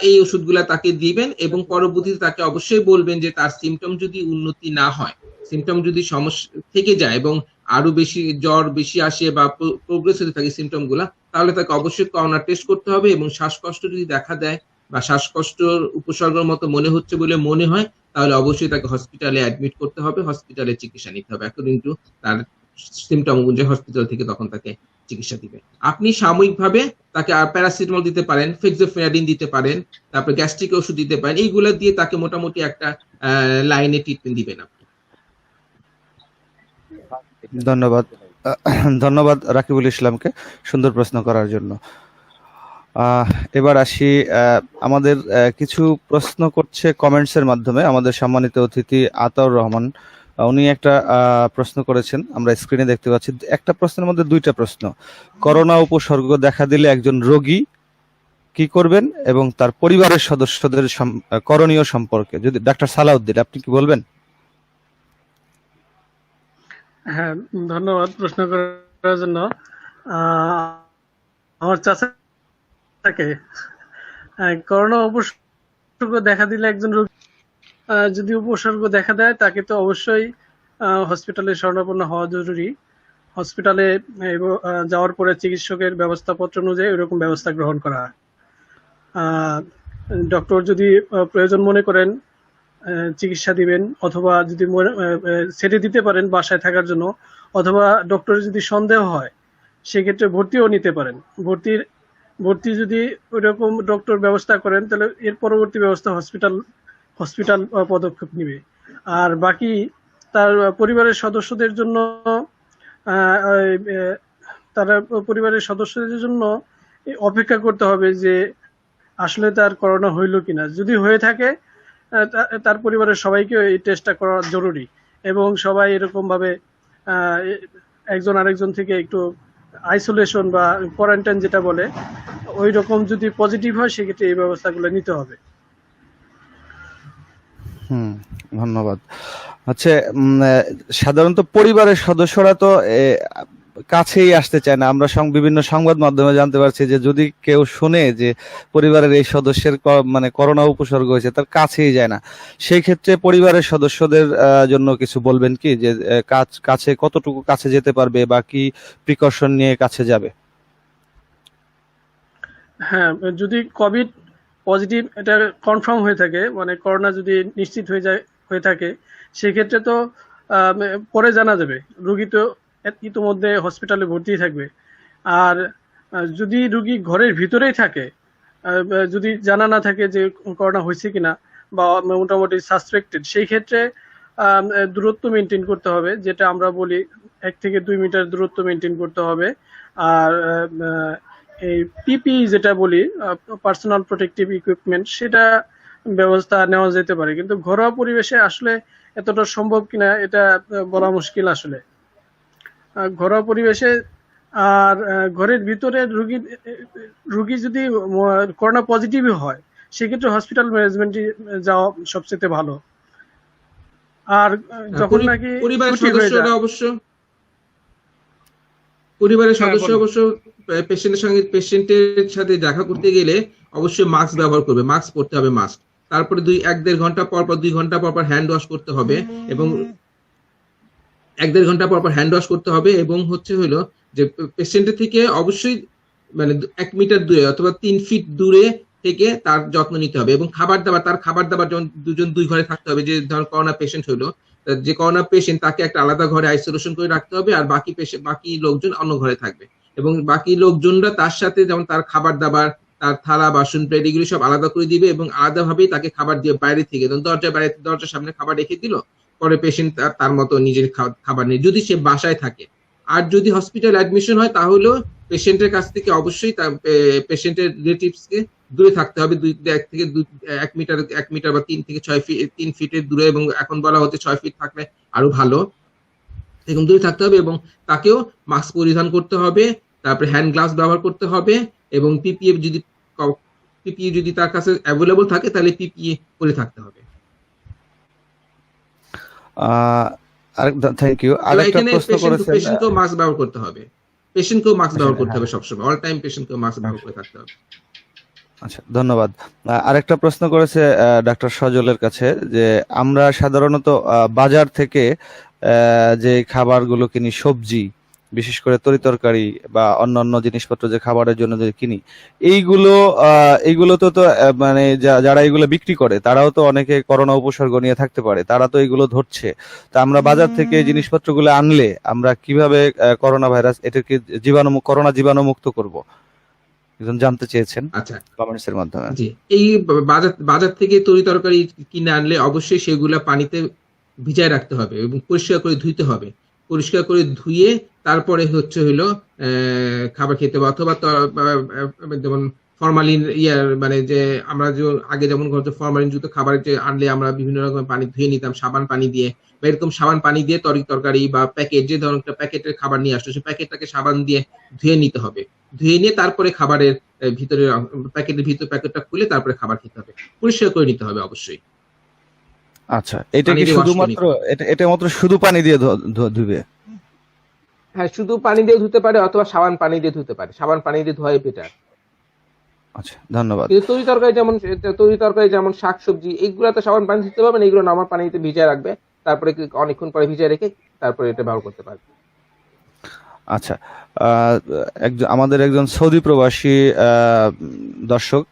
B: এই ওষুধগুলা তাকে দিবেন, এবং পরবর্তীতে তাকে অবশ্যই বলবেন যে তার সিমটম যদি উন্নতি না হয়, সিমটম যদি সমস্যা থেকে যায় এবং আরো বেশি জ্বর বেশি আসে বা প্রোগ্রেস হতে থাকে সিমটম গুলা, তাহলে তাকে অবশ্যই করোনা টেস্ট করতে হবে। এবং শ্বাসকষ্ট যদি দেখা দেয় বা শ্বাসকষ্টর উপসর্গের মতো মনে হচ্ছে বলে মনে হয়, তাহলে অবশ্যই তাকে হসপিটালে অ্যাডমিট করতে হবে, হসপিটালে চিকিৎসা নিতে হবে অ্যাকর্ডিং টু তার সিমটম অনুযায়ী। হসপিটাল থেকে তখন তাকে চিকিৎসা দিবে। আপনি সাময়িকভাবে তাকে প্যারাসিটামল দিতে পারেন, ফেক্সোফেনাডিন দিতে পারেন, তারপরে গ্যাস্ট্রিক ওষুধ দিতে পারেন, এইগুলা দিয়ে তাকে মোটামুটি একটা লাইনে ট্রিটমেন্ট দিবেন আপনি।
A: ধন্যবাদ। ধন্যবাদ রাকিবুল ইসলামকে সুন্দর প্রশ্ন করার জন্য। এবার আসি, আমাদের কিছু প্রশ্ন করছে কমেন্টস এর মাধ্যমে আমাদের সম্মানিত অতিথি আতাউর রহমান। উনি একটা প্রশ্ন করেছেন, আমরা স্ক্রিনে দেখতে পাচ্ছি। একটা প্রশ্নের মধ্যে দুইটা প্রশ্ন। করোনা উপসর্গ দেখা দিলে একজন রোগী কি করবেন এবং তার পরিবারের সদস্যদের করণীয় সম্পর্কে যদি ডাক্তার সালাউদ্দিন আপনি কি বলবেন?
C: হ্যাঁ, ধন্যবাদ প্রশ্ন করার জন্য। আমার চাচাকে করোনা উপসর্গ দেখা দিলে একজন রোগী যদি উপসর্গ দেখা দেয়, তাকে তো অবশ্যই হসপিটালে শরণাপন্ন হওয়া জরুরি। হসপিটালে যাওয়ার পরে চিকিৎসকের ব্যবস্থাপত্র অনুযায়ী ওইরকম ব্যবস্থা গ্রহণ করা। ডক্টর যদি প্রয়োজন মনে করেন চিকিৎসা দিবেন, অথবা যদি ছেড়ে দিতে পারেন বাসায় থাকার জন্য, অথবা ডক্টরের যদি সন্দেহ হয় সেক্ষেত্রে ভর্তিও নিতে পারেন। ভর্তি যদি ওইরকম ডক্টর ব্যবস্থা করেন, তাহলে এর পরবর্তী ব্যবস্থা হসপিটাল পদক্ষেপ নিবে। আর বাকি তার পরিবারের সদস্যদের জন্য তারা পরিবারের সদস্যদের জন্য অপেক্ষা করতে হবে যে আসলে তার করোনা হইল কিনা। যদি হয়ে থাকে তার পরিবারের সবাইকে এই টেস্টটা করা জরুরি, এবং সবাই এরকম ভাবে একজন আরেকজন থেকে একটু আইসোলেশন বা কোয়ারেন্টাইন যেটা বলে, ওই রকম যদি পজিটিভ হয় সেক্ষেত্রে এই ব্যবস্থাগুলো নিতে হবে।
A: ধন্যবাদ। আচ্ছা, সাধারণত পরিবারের সদস্যরা তো কাছেই আসতে চায় না। আমরা বিভিন্ন সংবাদ মাধ্যমে জানতে পারছি যে যদি কেউ শুনে যে পরিবারের এই সদস্যের মানে করোনা উপসর্গ হয়েছে, তার কাছেই যায় না। সেই ক্ষেত্রে পরিবারের সদস্যদের জন্য কিছু বলবেন কি, যে কাছে কতটুকু কাছে যেতে পারবে বা কি প্রিকশন নিয়ে কাছে যাবে?
C: হ্যাঁ, যদি কোভিড পজিটিভ এটা কনফার্ম হয়ে থাকে, মানে করোনা যদি নিশ্চিত হয়ে থাকে, সেক্ষেত্রে তো পরে জানা যাবে। রোগী তো ইতিমধ্যে হসপিটালে ভর্তি থাকবে। আর যদি রোগী ঘরের ভিতরেই থাকে, যদি জানা না থাকে যে করোনা হয়েছে কিনা বা মোটামুটি সাসপেক্টেড, সেই ক্ষেত্রে দূরত্ব মেনটেন করতে হবে, যেটা আমরা বলি 1 থেকে 2 মিটার দূরত্ব মেনটেন করতে হবে। আর এই পিপি যেটা বলি, পার্সোনাল প্রোটেক্টিভ ইকুইপমেন্ট, সেটা ব্যবস্থা নেওয়া যেতে পারে। কিন্তু ঘরোয়া পরিবেশে আসলে এতটা সম্ভব কিনা এটা বলা মুশকিল আসলে। ঘরোয়া পরিবেশে আর ঘরের ভিতরে রোগী যদি করোনা পজিটিভ হয়, সেক্ষেত্রে হসপিটাল ম্যানেজমেন্টে যাওয়া সবচেয়ে ভালো। আর যখন নাকি
B: পরিবারের
C: ছুটি হয়ে যায়,
B: সদস্যরা অবশ্য পরিবারের
C: হ্যাঁ
B: সদস্য
C: বলুন।
B: অবশ্য পেশেন্টের সাথে দেখা করতে গেলে অবশ্যই মাস্ক ব্যবহার করবে, মাস্ক পরতে হবে মাস্ক। তারপরে 1-1.5 ঘন্টা পর পর 2 ঘন্টা পর পর হ্যান্ড ওয়াশ করতে হবে, এবং 1-1.5 ঘন্টা পর পর হ্যান্ড ওয়াশ করতে হবে, এবং হচ্ছে হলো যে পেশেন্টের থেকে অবশ্যই মানে 1 মিটার দূরে অথবা 3 ফিট দূরে থেকে তার যত্ন নিতে হবে। এবং তার খাবার দাবার যেমন 2 জন 2 ঘরে থাকতে হবে। যে ধর করোনা পেশেন্ট হলো, যে করোনা পেশেন্ট তাকে একটা আলাদা ঘরে আইসোলেশন করে রাখতে হবে, আর বাকি লোকজন অন্য ঘরে থাকবে। এবং বাকি লোকজনরা তার সাথে যেমন তার খাবার দাবার, তার থালা বাসন প্লেট এগুলো সব আলাদা করে দিবে, এবং আলাদাভাবেই তাকে খাবার দিয়ে বাইরে থেকে যেমন দরজার সামনে খাবার রেখে দিল, পরে পেশেন্ট তার মতো নিজের খাবার নেই যদি সে বাসায় থাকে। আর যদি হসপিটাল অ্যাডমিশন হয় তাহলেও পেশেন্টের কাছ থেকে অবশ্যই পেশেন্টের রিলেটিভস কে দূরে থাকতে হবে, 1 মিটার বা 3 থেকে 6 ফিটের দূরে, এবং এখন বলা হচ্ছে 6 ফিট থাকলে আরো ভালো, এরকম দূরে থাকতে হবে। এবং তাকেও মাস্ক পরিধান করতে হবে, তারপরে হ্যান্ড গ্লাভস ব্যবহার করতে হবে, এবং পিপিই যদি তার কাছে অ্যাভেলেবল থাকে তাহলে পিপিই পরে থাকতে হবে।
A: Thank you.
B: এবং
A: আরেকটা
B: এখানে
A: প্রশ্ন করেছেন
B: পেশেন্টকেও মাস্ক ব্যবহার করতে হবে, পেশেন্টকেও মাস্ক ব্যবহার করতে
A: হ্যাঁ,
B: হবে সবসময়, অল টাইম পেশেন্টকেও মাস্ক ব্যবহার করে থাকতে হবে।
A: আচ্ছা ধন্যবাদ। আরেকটা প্রশ্ন করেছে ডাক্তার সজলের কাছে যে আমরা সাধারণত বাজার থেকে যে খাবারগুলো কিনি, সবজি বিশেষ করে তরিতরকারি বা অন্যান্য জিনিসপত্র যে খাবারের জন্য যে কিনি, এইগুলো তো মানে যারা এগুলো বিক্রি করে তারাও তো অনেকে করোনা উপসর্গ নিয়ে থাকতে পারে, তারা তো এগুলো ধরছে। তা আমরা বাজার থেকে এই জিনিসপত্রগুলো আনলে আমরা কিভাবে করোনা ভাইরাস এটাকে করোনা জীবাণুমুক্ত করব, একজন জানতে চেয়েছেন
B: আচ্ছা,
A: কমেন্টস এর মাধ্যমে।
B: জি, এই বাজার থেকে তরি তরকারি কিনে আনলে অবশ্যই সেগুলা পানিতে ভিজায় রাখতে হবে এবং পরিষ্কার করে ধুইতে হবে। পরিষ্কার করে ধুয়ে তারপরে হচ্ছে হলো খাবার খেতে হবে। অথবা যেমন ফরমালিন মানে যে আমরা যে আগে যেমন ফরমালিন যুক্ত খাবার যে আনলে আমরা বিভিন্ন রকম পানি ধুয়ে নিতাম সাবান পানি দিয়ে, বা এরকম সাবান পানি দিয়ে তরকারি বা প্যাকেট, যে ধরনের একটা প্যাকেটের খাবার নিয়ে আসলো সেই প্যাকেটটাকে সাবান দিয়ে ধুয়ে নিতে হবে। ধুয়ে নিয়ে তারপরে খাবারের ভিতরে প্যাকেটটা খুলে তারপরে খাবার খেতে হবে, পরিষ্কার করে নিতে হবে অবশ্যই।
A: আচ্ছা, এটা
B: পানি
A: কি
B: দিয়ে ওয়াশ করে
A: শুধুমাত্র
B: নিতে হবে।
A: এটা মাত্র শুধু পানি দিয়ে ধুবে?
B: হ্যাঁ, শুধু পানি দিয়ে ধুতে পারে অথবা সাবান পানি দিয়ে ধুতে পারে, সাবান পানি দিয়ে ধোয়াই বেটার।
A: আচ্ছা ধন্যবাদ।
B: কিন্তু তরি তরকারি যেমন শাকসবজি এইগুলো তো সাবান পানি দিতে পারবে না, এগুলো নরমাল পানিতে ভিজিয়ে রাখবে, তারপরে অনেকক্ষণ পরে ভিজিয়ে রেখে তারপরে এটা ব্যবহার করতে পারবে।
A: আচ্ছা, আমাদের একজন সৌদি প্রবাসী দর্শক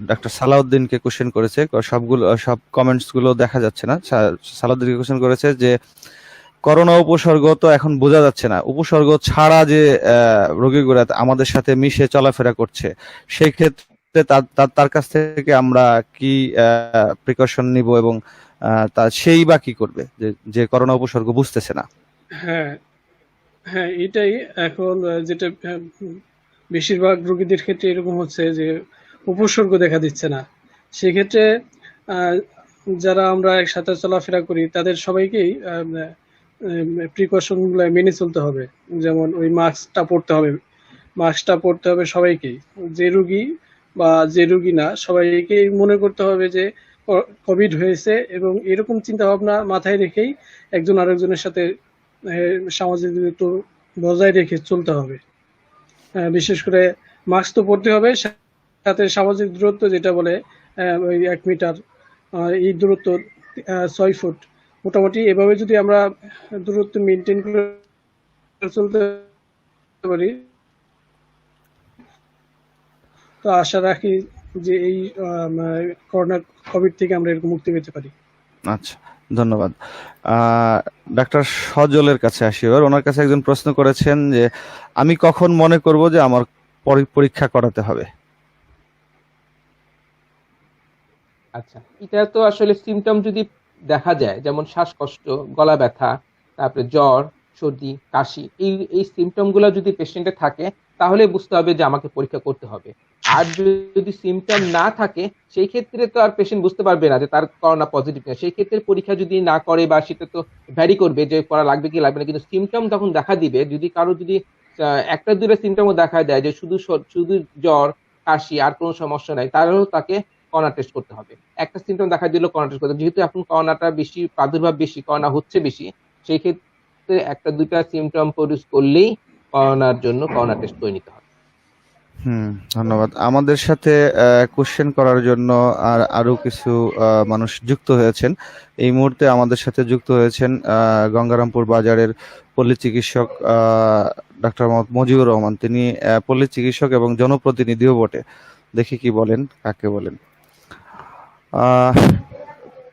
A: ডাক্তার সালাউদ্দিনকে কোশ্চেন করেছে, সব কমেন্টস গুলো দেখা যাচ্ছে না। সালাউদ্দিনকে কোশ্চেন করেছে যে করোনা উপসর্গ তো এখন বোঝা যাচ্ছে না, উপসর্গ ছাড়া যে রোগীগুলো আমাদের সাথে মিশে চলাফেরা করছে, সেই ক্ষেত্রে তার কাছ থেকে আমরা কি প্রিকশন নিব, এবং সেই বা কি করবে যে করোনা উপসর্গ বুঝতেছে না?
C: হ্যাঁ, হ্যাঁ, এটাই এখন যেটা বেশিরভাগ রোগীদের ক্ষেত্রে এরকম হচ্ছে যে উপসর্গ দেখা দিচ্ছে না। সেক্ষেত্রে আহ, যারা আমরা একসাথে চলাফেরা করি তাদের সবাইকেই প্রিকশন গুলো মেনে চলতে হবে। যেমন ওই মাস্কটা পরতে হবে সবাইকেই, যে রুগী বা যে রুগী না সবাইকেই মনে করতে হবে যে কোভিড হয়েছে, এবং এরকম চিন্তা ভাবনা মাথায় রেখেই একজন আরেকজনের সাথে সামাজিক দূরত্ব বজায় রেখে চলতে হবে। বিশেষ করে মাস্ক তো পরতে হবে, সাথে সামাজিক দূরত্ব যেটা বলে ওই 1 মিটার, এই দূরত্ব 6 ফুট, মোটামুটি এভাবে যদি আমরা দূরত্ব মেনটেন করে চলতে পারি তো আশা রাখি যে এই করোনা কোভিড থেকে আমরা এরকম মুক্তি পেতে পারি।
A: আচ্ছা ধন্যবাদ। ডাক্তার সজলের কাছে আসি এবার। ওনার কাছে একজন প্রশ্ন করেছেন যে আমি কখন মনে করব যে আমার পরীক্ষা করাতে হবে?
B: আচ্ছা, এটা তো আসলে সিমটম যদি দেখা যায়, যেমন শ্বাসকষ্ট, গলা ব্যথা, তারপরে জ্বর, সর্দি, কাশি, এই সিমটম গুলো যদি পেশেন্টে থাকে তাহলে বুঝতে হবে যে আমাকে পরীক্ষা করতে হবে। আর যদি সিমটম না থাকে সেই ক্ষেত্রে তো আর পেশেন্ট বুঝতে পারবে না যে তার করোনা পজিটিভ না, সেই ক্ষেত্রে পরীক্ষা যদি না করে বা সেটা তো ভ্যারি করবে যে করা লাগবে কি লাগবে না, কিন্তু সিমটম তখন দেখা দিবে। যদি কারো যদি একটা দুটো সিমটমও দেখা দেয় যে শুধু জ্বর, কাশি, আর কোনো সমস্যা নাই, তাহলেও তাকে করোনা টেস্ট করতে হবে। একটা সিমটম দেখা দিল করোনা টেস্ট করতে হবে। যেহেতু এখন করোনাটা বেশি প্রাদুর্ভাব বেশি, করোনা হচ্ছে বেশি, সেই ক্ষেত্রে একটা দুইটা সিমটম প্রডিউস করলেই করোনার জন্য করোনা টেস্ট করে নিতে হবে।
A: ধন্যবাদ। আমাদের সাথে কোশ্চেন করার জন্য আরো কিছু মানুষ যুক্ত হয়েছেন। এই মুহূর্তে আমাদের সাথে যুক্ত হয়েছেন গঙ্গারামপুর বাজারের পল্লী চিকিৎসক ডাক্তার মোহাম্মদ মুজিবুর রহমান। তিনি পল্লী চিকিৎসক এবং জনপ্রতিনিধিও বটে। দেখি কি বলেন, কাকে বলেন।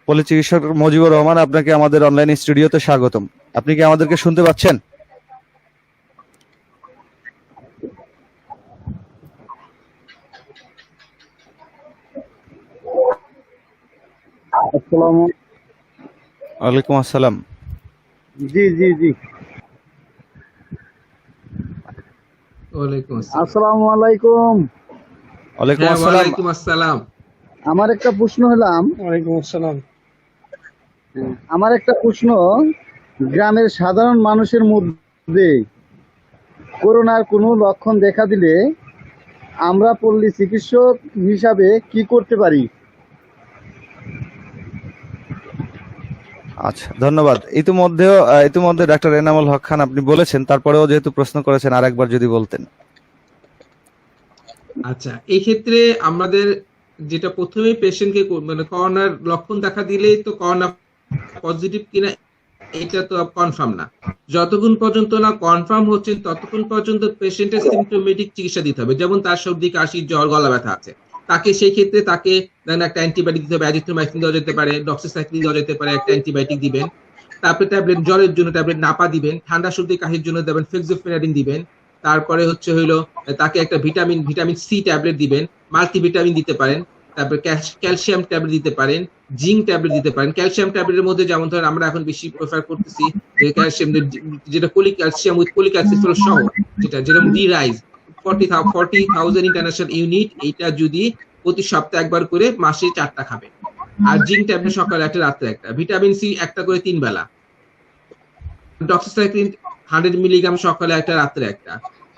A: পল্লী চিকিৎসক মুজিবুর রহমান, আপনাকে আমাদের অনলাইন স্টুডিওতে স্বাগতম। আপনি কি আমাদেরকে শুনতে পাচ্ছেন?
F: আসসালামু
A: ওয়ালাইকুম আসসালাম।
F: জি জি জি
B: ওয়ালাইকুম আসসালাম।
F: আসসালামু আলাইকুম।
A: ওয়ালাইকুম
B: হ্যাঁ,
A: আসসালাম।
B: ওয়ালাইকুম আসসালাম।
F: আমার একটা প্রশ্ন হলাম,
C: ওয়ালাইকুম আসসালাম।
F: আমার একটা প্রশ্ন, গ্রামের সাধারণ মানুষের মধ্যে করোনার কোনো লক্ষণ দেখা দিলে আমরা পল্লী চিকিৎসক হিসাবে কি করতে পারি?
A: আচ্ছা, ধন্যবাদ। ইতিমধ্যে ডাক্তার এনামুল হক খান আপনি বলেছেন, তারপরেও যেহেতু প্রশ্ন করেছেন আরেকবার যদি বলতেন।
B: আচ্ছা, এই ক্ষেত্রে আমাদের যেটা প্রথমেই পেশেন্টকে মানে করোনার লক্ষণ দেখা দিলেই তো করোনা পজিটিভ কিনা এটা তো কনফার্ম না। যতক্ষণ পর্যন্ত না কনফার্ম হচ্ছে ততক্ষণ পর্যন্ত পেশেন্টের সিমটোমেটিক চিকিৎসা দিতে হবে। যেমন তার সর্দি কাশি জ্বর গলা ব্যথা আছে, তাকে সেই ক্ষেত্রে তাকে একটা অ্যান্টিবায়োটিক দিতে হবে, অ্যাজিথ্রোমাইসিন দেওয়া যেতে পারে, ডক্সিসাইক্লিন দেওয়া যেতে পারে, একটা অ্যান্টিবায়োটিক দিবেন। তারপরে ট্যাবলেট জ্বরের জন্য ট্যাবলেট নাপা দিবেন, ঠান্ডা সর্দি কাশির জন্য দেবেন ফেক্সোফেনাডিন দিবেন। তারপরে হইলো তাকে একটা ভিটামিন সি ট্যাবলেট দিবেন, মাল্টিভিটামিন দিতে পারেন। তারপরে ক্যালসিয়াম ট্যাবলেট দিতে পারেন, জিঙ্ক ট্যাবলেট দিতে পারেন। ক্যালসিয়াম ট্যাবলেটের মধ্যে যেমন ধরেন আমরা এখন বেশি প্রেফার করতেছি যে ক্যালসিয়াম, যেটা ক্যালসিয়াম উইথ ফলিক অ্যাসিড সহ, যেরকম ডি রাইজ 40,000 ইন্টারন্যাশনাল ইউনিট, এইটা যদি প্রতি সপ্তাহে একবার করে মাসে 4টা খাবে। আর জিঙ্ক ট্যাবলেট সকালে একটা রাত্রে একটা, ভিটামিন সি একটা করে 3 বেলা, ডক্সিসাইক্লিন 100 মিলিগ্রাম সকালে একটা রাত্রে একটা,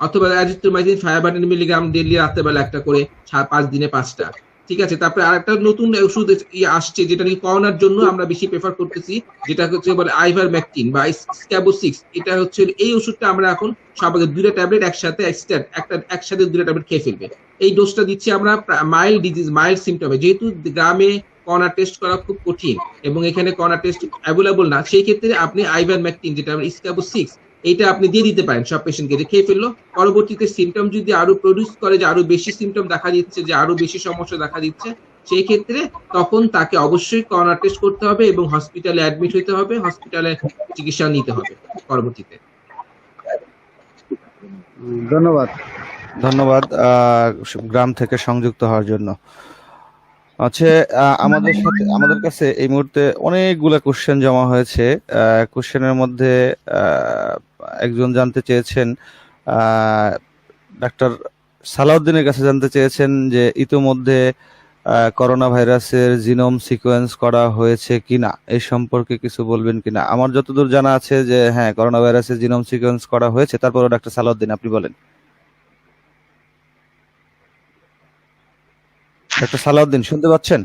B: অথবা অ্যাজিথ্রোমাইসিন 500 মিলিগ্রাম ডেইলি রাত্রে বেলা একটা করে 5 দিনে 5টা। ঠিক আছে। তারপরে আরেকটা নতুন ওষুধ আসছে যেটা নাকি করোনার জন্য আমরা বেশি প্রেফার করতেছি, যেটা হচ্ছে বলে আইভারমেকটিন বা স্ক্যাবোসিক্স। এটা হচ্ছে এই ওষুধটা আমরা এখন সবাইকে 2টা ট্যাবলেট একসাথে 2টা ট্যাবলেট খেয়ে ফেলবে। এই ডোজটা দিচ্ছি আমরা মাইল্ড ডিজিজ, মাইল্ড সিমটমে। যেহেতু গ্রামে করোনা টেস্ট করা খুব কঠিন এবং এখানে করোনা টেস্ট অ্যাভেলেবল না, সেই ক্ষেত্রে আপনি আইভারমেকটিন, যেটা স্ক্যাবোসিক্স, এইটা আপনি দিয়ে দিতে পারেন সব পেশেন্টকে, যে খেয়ে ফেললো। পরবর্তীতে সিমটম যদি আরো প্রডিউস করে, যে আরো বেশি সিমটম দেখা দিচ্ছে, যে আরো বেশি সমস্যা দেখা দিচ্ছে, সেই ক্ষেত্রে তখন তাকে অবশ্যই করোনা টেস্ট করতে হবে এবং হসপিটালে অ্যাডমিট হতে হবে, হসপিটালে চিকিৎসা নিতে হবে পরবর্তীতে।
F: ধন্যবাদ।
A: ধন্যবাদ গ্রাম থেকে সংযুক্ত হওয়ার জন্য। আচ্ছা, আমাদের কাছে এই মুহূর্তে অনেকগুলা কোশ্চেন জমা হয়েছে। কোশ্চেনের মধ্যে একজন জানতে চেয়েছেন, ডাক্তার সালাউদ্দিনের কাছে জানতে চেয়েছেন যে ইতোমধ্যে করোনা ভাইরাসের জিনোম সিকোয়েন্স করা হয়েছে কিনা, এই সম্পর্কে কিছু বলবেন কিনা। আমার যতদূর জানা আছে যে হ্যাঁ, করোনা ভাইরাসের জিনোম সিকোয়েন্স করা হয়েছে। তারপরে ডাক্তার সালাউদ্দিন আপনি বলেন। ডাক্তার সালাউদ্দিন শুনতে পাচ্ছেন?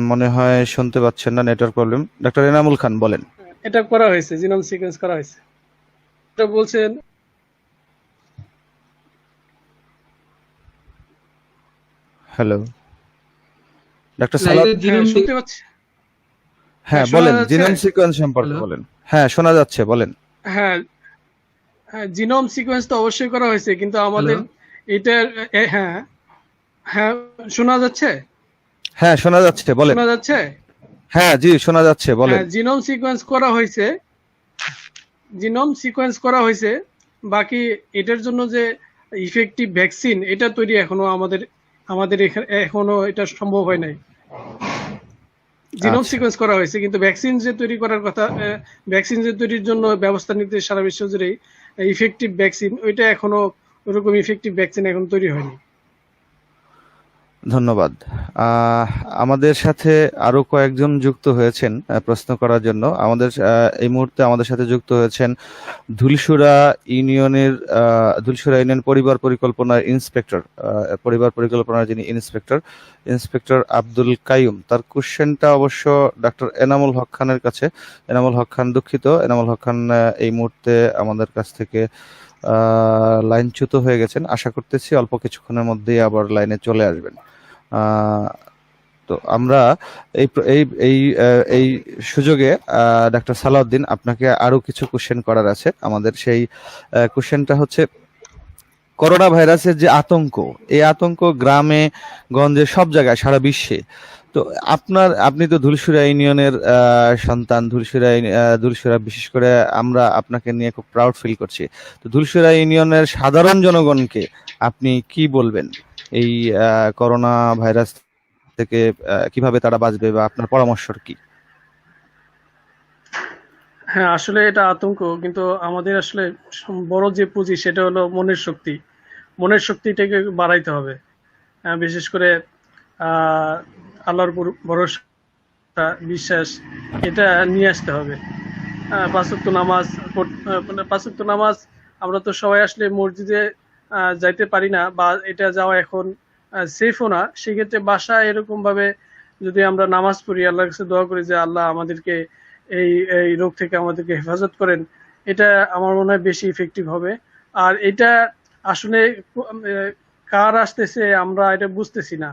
A: মনে হয় শুনতে পাচ্ছেন না, নেটওয়ার্ক প্রবলেম। ডাক্তার এনামুল খান বলেন।
C: এটা করা হয়েছে, জিনোম সিকোয়েন্স করা হয়েছে। এটা বলছেন।
A: হ্যালো ডাক্তার
C: হ্যাঁ,
A: সালাউদ্দিন,
C: শুনতে পাচ্ছি।
A: হ্যাঁ
C: শোনা
A: বলেন,
C: যাচ্ছে?
A: জিনোম সিকোয়েন্স সম্পর্কে
B: হ্যালো?
A: বলেন। হ্যাঁ শোনা যাচ্ছে, বলেন।
C: হ্যাঁ, হ্যাঁ, জিনোম সিকোয়েন্স তো অবশ্যই করা হয়েছে, কিন্তু আমাদের এটার হ্যাঁ, হ্যাঁ, শোনা যাচ্ছে?
A: হ্যাঁ শোনা যাচ্ছে, বলেন।
C: শোনা যাচ্ছে?
A: হ্যাঁ জি শোনা যাচ্ছে, বলেন।
C: হ্যাঁ, জিনোম সিকোয়েন্স করা হয়েছে, জিনোম সিকোয়েন্স করা হয়েছে। বাকি এটার জন্য যে ইফেক্টিভ ভ্যাকসিন, এটা তৈরি এখনো আমাদের এখনো এটা সম্ভব হয় নাই। জিনোম
A: আচ্ছা।
C: সিকোয়েন্স করা হয়েছে, কিন্তু ভ্যাকসিন যে তৈরি করার কথা, ভ্যাকসিন যে তৈরির জন্য ব্যবস্থা নিতে সারা বিশ্ব জুড়েই ইফেক্টিভ ভ্যাকসিন, ওইটা এখনো ওরকম ইফেক্টিভ ভ্যাকসিন এখন তৈরি হয়নি।
A: ধন্যবাদ। আমাদের সাথে আরো কয়েকজন যুক্ত হয়েছেন প্রশ্ন করার জন্য। এই মুহূর্তে আমাদের সাথে যুক্ত হয়েছেন ধুলসুরা ইউনিয়ন পরিবার পরিকল্পনার যিনি ইন্সপেক্টর আব্দুল কাইয়ুম। তার কোশ্চেনটা অবশ্য ডক্টর এনামুল হক খানের কাছে। এনামুল হক খান, দুঃখিত, এনামুল হক খান এই মুহূর্তে আমাদের কাছ থেকে লাইনচ্যুত হয়ে গেছেন। আশা করতেছি অল্প কিছুক্ষণের মধ্যেই আবার লাইনে চলে আসবেন। তো আমরা এই এই এই এই সুযোগে ডক্টর সালাউদ্দিন, আপনাকে আরো কিছু কোশ্চেন করার আছে আমাদের। সেই কোশ্চেনটা হচ্ছে, করোনা ভাইরাসের যে আতঙ্ক, এই আতঙ্ক গ্রামে গঞ্জে সব জায়গায় সারা বিশ্বে। তো আপনি তো ধুলসুরা ইউনিয়নের সন্তান, ধুলসুরা বিশেষ করে আমরা আপনাকে নিয়ে খুব প্রাউড ফিল করছি। তো ধুলসুরা ইউনিয়নের সাধারণ জনগণকে আপনি কি বলবেন এই করোনা ভাইরাস থেকে কিভাবে তারা বাঁচবে, বা আপনার পরামর্শ কি?
C: হ্যাঁ, আসলে এটা আতঙ্ক, কিন্তু আমাদের আসলে বড় যে পুঁজি সেটা হলো মনের শক্তি। মনের শক্তিটাকে বাড়াইতে হবে। বিশেষ করে আল্লাহর উপর ভরসা, বিশ্বাস, এটা নিয়ে আসতে হবে। পাঁচ ওয়াক্ত নামাজ আমরা তো সবাই আসলে মসজিদে যাইতে পারি না, বা এটা যাওয়া এখন সেফও না। সেক্ষেত্রে বাসায় এরকম ভাবে যদি আমরা নামাজ পড়ি, আল্লাহর কাছে দোয়া করি যে আল্লাহ আমাদেরকে এই রোগ থেকে আমাদেরকে হেফাজত করেন, এটা আমার মনে হয় বেশি ইফেক্টিভ হবে। আর এটা আসলে কার আসতেছে আমরা এটা বুঝতেছি না।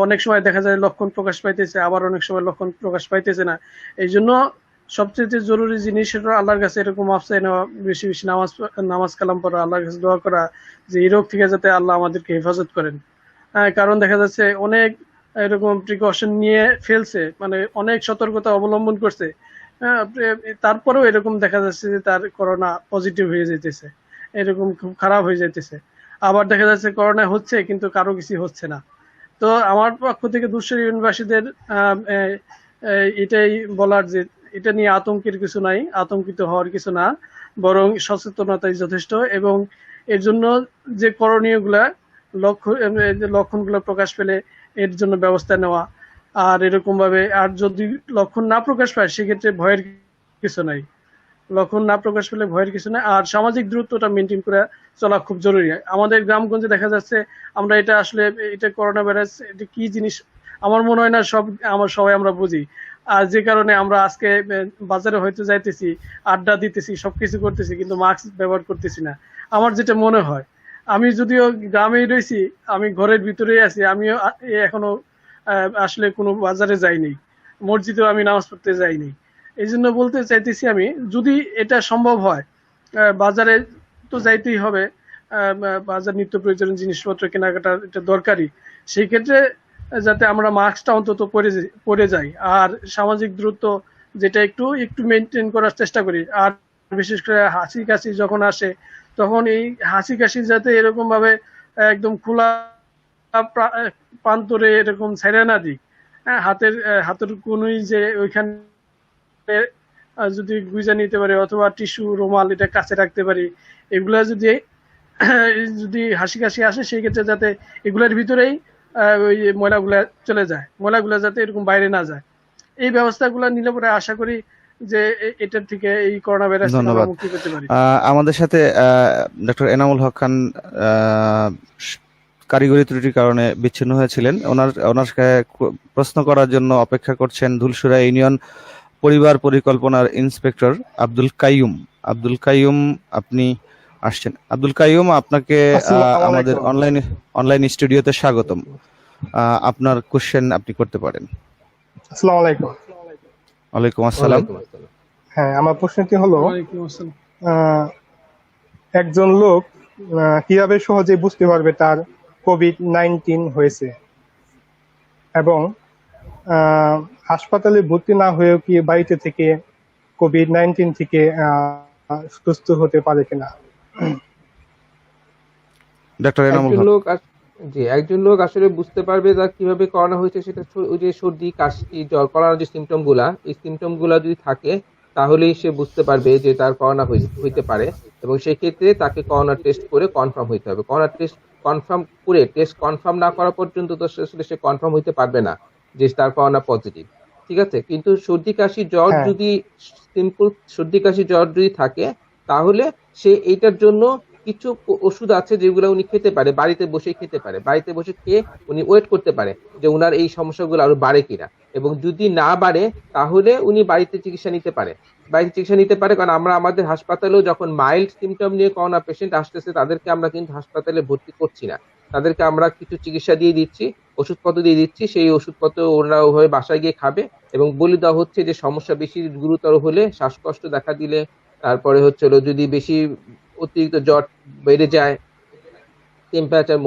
C: অনেক সময় দেখা যায় লক্ষণ প্রকাশ পাইতেছে, আবার অনেক সময় লক্ষণ প্রকাশ পাইতেছে না। এই জন্য সবচেয়ে জরুরি জিনিস সেটা আল্লাহর কাছে এরকম আফসাই নেওয়া, বেশি বেশি নামাজ কালাম পড়া, আল্লাহর কাছে দোয়া করা যে এই রোগ থেকে যাতে আল্লাহ আমাদেরকে হেফাজত করেন। কারণ দেখা যাচ্ছে অনেক এরকম প্রিকশন নিয়ে ফেলছে, মানে অনেক সতর্কতা অবলম্বন করছে, তারপরেও এরকম দেখা যাচ্ছে যে তার করোনা পজিটিভ হয়ে যেতেছে, এরকম খুব খারাপ হয়ে যেতেছে। আবার দেখা যাচ্ছে করোনা হচ্ছে কিন্তু কারো কিছু হচ্ছে না। তো আমার পক্ষ থেকে ধূসর ইউনিভার্সিটিদের এটাই বলার যে এটা নিয়ে আতঙ্কের কিছু নাই, আতঙ্কিত হওয়ার কিছু না, বরং সচেতনতাই যথেষ্ট। এবং এর জন্য যে করণীয়গুলা, লক্ষণগুলো প্রকাশ পেলে এর জন্য ব্যবস্থা নেওয়া। আর এরকম ভাবে, আর যদি লক্ষণ না প্রকাশ পায় সেক্ষেত্রে ভয়ের কিছু নাই, লক্ষণ না প্রকাশ পেলে ভয়ের কিছু নাই। আর সামাজিক দূরত্বটা মেনটেন করে চলা খুব জরুরি। আমাদের গ্রামগঞ্জে দেখা যাচ্ছে আমরা এটা আসলে, এটা করোনা ভাইরাস এটা কি জিনিস আমার মনে হয় না সবাই আমরা বুঝি। আর যে কারণে আমরা আজকে বাজারে হয়তো যাইতেছি, আড্ডা দিতেছি, সবকিছু করতেছি, কিন্তু মাস্ক ব্যবহার করতেছি না। আমার যেটা মনে হয়, আমি যদিও গ্রামেই রয়েছি, আমি ঘরের ভিতরেই আছি, আমিও এখনো আসলে কোনো বাজারে যাইনি, মসজিদেও আমি নামাজ পড়তে যাইনি। এই জন্য বলতে চাইতেছি, আমি যদি এটা সম্ভব হয়, বাজারে তো যাইতেই হবে, বাজার নিত্য প্রয়োজনীয় জিনিসপত্র কেনাকাটা এটা দরকারি। সেই ক্ষেত্রে যাতে আমরা মাস্কটা অন্তত পরে যাই, আর সামাজিক দূরত্ব যেটা একটু মেনটেন করার চেষ্টা করি। আর বিশেষ করে হাসি কাশি যখন আসে, তখন এই হাসি কাশি যাতে এরকম ভাবে একদম খোলা প্রান্তরে এরকম ছাইড়া না দিই। হাতের কোনোই যে ওইখানে যদি গুজা নিতে পারি, অথবা টিস্যু, রুমাল এটা কাছে রাখতে পারি, এগুলা যদি হাসি কাশি আসে সেই ক্ষেত্রে যাতে এগুলার ভিতরেই ওই ময়লাগুলা চলে যায়, ময়লাগুলা যাতে এরকম বাইরে না যায়। এই ব্যবস্থাগুলো নিলে পরে আশা করি যে এটার থেকে, এই করোনা ভাইরাস থেকে আমরা মুক্তি পেতে পারি।
A: আমাদের সাথে ডক্টর এনামুল হক খান কারিগরি ত্রুটির কারণে বিচ্ছিন্ন হয়েছিলেন। ওনার প্রশ্ন করার জন্য অপেক্ষা করছেন ধুলসুরা ইউনিয়ন পরিবার পরিকল্পনার ইন্সপেক্টর আব্দুল কাইয়ুম। আপনি আসছেন? আব্দুল কাইয়ুম, আপনাকে আমাদের অনলাইন স্টুডিওতে স্বাগতম। আপনার কোশ্চেন আপনি করতে পারেন।
G: আসসালামু আলাইকুম।
A: ওয়ালাইকুম আসসালাম।
G: হ্যাঁ, আমার প্রশ্নটি হলো,
C: ওয়ালাইকুম আসসালাম।
G: একজন লোক কিভাবে সহজে বুঝতে পারবে তার কোভিড-19 হয়েছে, এবং হাসপাতালে ভর্তি না হয়েও কি বাড়িতে থেকে কোভিড-19 থেকে সুস্থ হতে পারে কিনা?
A: ডক্টর এনামুল হক।
B: একজন লোক আসলে বুঝতে পারবে যে কিভাবে করোনা হয়েছে, সেটা ওই যে সর্দি, কাশি, জ্বর, করোনার যে সিমটম গুলা, এই সিমটম গুলা যদি থাকে তাহলেই সে বুঝতে পারবে যে তার করোনা হইতে পারে, এবং সেই ক্ষেত্রে তাকে করোনা টেস্ট করে কনফার্ম হইতে হবে। করোনা টেস্ট কনফার্ম করে, টেস্ট কনফার্ম না করা পর্যন্ত তো আসলে সে কনফার্ম হইতে পারবে না যে তার করোনা পজিটিভ। ঠিক আছে, কিন্তু সর্দি কাশি জ্বর
G: হ্যাঁ।
B: যদি সিম্পল সর্দি কাশি জ্বর যদি থাকে, তাহলে সে এইটার জন্য কিছু ওষুধ আছে যেগুলো উনি খেতে পারে, বাড়িতে বসে খেতে পারে, বাড়িতে বসে খেয়ে উনি ওয়েট করতে পারে যে উনার এই সমস্যাগুলো আরো বাড়ে কিনা, এবং যদি না বাড়ে তাহলে উনি বাড়িতে চিকিৎসা নিতে পারে। বাড়িতে চিকিৎসা নিতে পারে, কারণ আমরা আমাদের হাসপাতালেও যখন মাইল্ড সিমটম নিয়ে করোনা পেশেন্ট আসতেছে তাদেরকে আমরা কিন্তু হাসপাতালে ভর্তি করছি না, তাদেরকে আমরা কিছু চিকিৎসা দিয়ে দিচ্ছি, ওষুধপত্র দিয়ে দিচ্ছি, সেই ওষুধপত্র ওরা ওভাবে বাসায় গিয়ে খাবে, এবং বলে দেওয়া হচ্ছে যে সমস্যা বেশি গুরুতর হলে, শ্বাসকষ্ট দেখা দিলে, তারপরে হচ্ছে হলো যদি বেশি অতিরিক্ত জ্বর বেড়ে যায়, টেম্পারেচার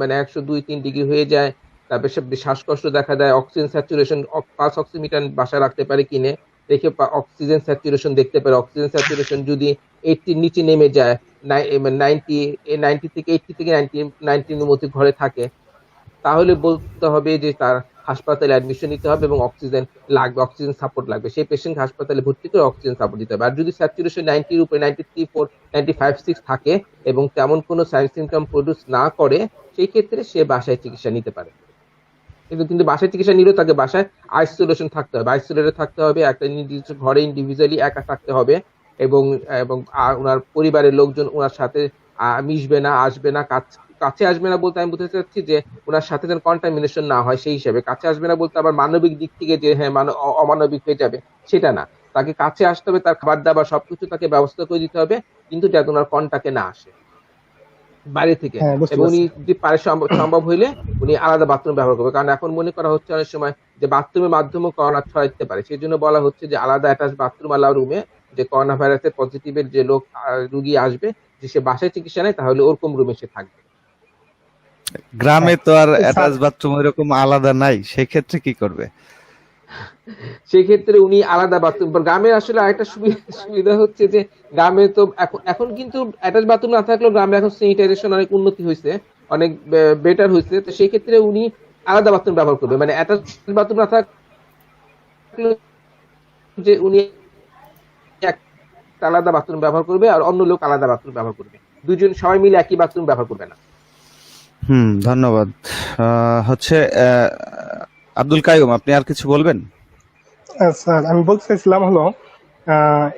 B: মানে 102-3 ডিগ্রি হয়ে যায়, তারপর শ্বাসকষ্ট দেখা দেয়, অক্সিজেন স্যাচুরেশন, পালস অক্সিমিটার বাসায় রাখতে পারে কিনে, দেখে অক্সিজেন স্যাচুরেশন দেখতে পারে, অক্সিজেন স্যাচুরেশন যদি 80-র নিচে নেমে যায়, 90 থেকে 80 থেকে 90-র মধ্যে ঘরে থাকে, তাহলে বলতে হবে যে তার হাসপাতালে অ্যাডমিশন নিতে হবে এবং অক্সিজেন লাগবে, অক্সিজেন সাপোর্ট লাগবে, সেই পেশেন্ট হাসপাতালে ভর্তি করে অক্সিজেন সাপোর্ট দিতে হবে। আর যদি স্যাচুরেশন 90-র উপরে, 93, 4, 95, 6 থাকে এবং তেমন কোনো সাইন সিমটম প্রডিউস না করে, সেই ক্ষেত্রে সে বাসায় চিকিৎসা নিতে পারে। কিন্তু বাসায় চিকিৎসা নিলেও তাকে বাসায় আইসোলেশন থাকতে হবে, আইসোলেটে থাকতে হবে, একটা নির্দিষ্ট ঘরে ইন্ডিভিজুয়ালি একা থাকতে হবে, এবং এবং ওনার পরিবারের লোকজন ওনার সাথে মিশবে না, আসবে না, কাছে আসবে না বলতে আমি বলতে চাচ্ছি যে ওনার সাথে যেন কন্টামিনেশন না হয়, সেই হিসাবে। কাছে আসবে না বলতে আবার মানবিক দিক থেকে যে হ্যাঁ অমানবিক হয়ে যাবে সেটা না, তাকে কাছে আসতে হবে, তার খাবার দাবার সবকিছু তাকে ব্যবস্থা করে দিতে হবে, কিন্তু যাতে ওনার কন্টাক্টে না আসে বাইরে থেকে।
G: হ্যাঁ, বুঝতে
B: এবং উনি
G: পারছি।
B: যদি পারে সম্ভব হইলে উনি আলাদা বাথরুম ব্যবহার করবে, কারণ এখন মনে করা হচ্ছে অনেক সময় যে বাথরুমের মাধ্যমে করোনা ছড়াইতে পারে, সেই জন্য বলা হচ্ছে যে আলাদা অ্যাটাচ বাথরুম আলা রুমে, যে করোনা ভাইরাসের পজিটিভের যে লোক রুগী আসবে, যে সে বাসায় চিকিৎসা নেয়, তাহলে ওরকম রুমে সে থাকবে।
A: গ্রামে তো আর
G: স্যার,
A: অ্যাটাচ বাথরুম এরকম আলাদা নাই, সেক্ষেত্রে কি করবে?
B: সেক্ষেত্রে উনি আলাদা বাথরুম, গ্রামে আসলে আরেকটা সুবিধা হচ্ছে যে গ্রামে তো এখন কিন্তু অ্যাটাচ বাথরুম না থাকলেও গ্রামে এখন স্যানিটাইজেশন অনেক উন্নতি হয়েছে, অনেক বেটার হয়েছে, তো সেই ক্ষেত্রে উনি আলাদা বাথরুম ব্যবহার করবে, মানে অ্যাটাচ বাথরুম না থাকলে যে উনি একটা আলাদা বাথরুম ব্যবহার করবে আর অন্য লোক আলাদা বাথরুম ব্যবহার করবে, দুজন সবাই মিলে একই বাথরুম ব্যবহার করবে না।
A: ধন্যবাদ। হচ্ছে আব্দুল কাইয়ুম, আপনি আর কিছু বলবেন?
G: স্যার আমি বলতে চাইছিলাম হলো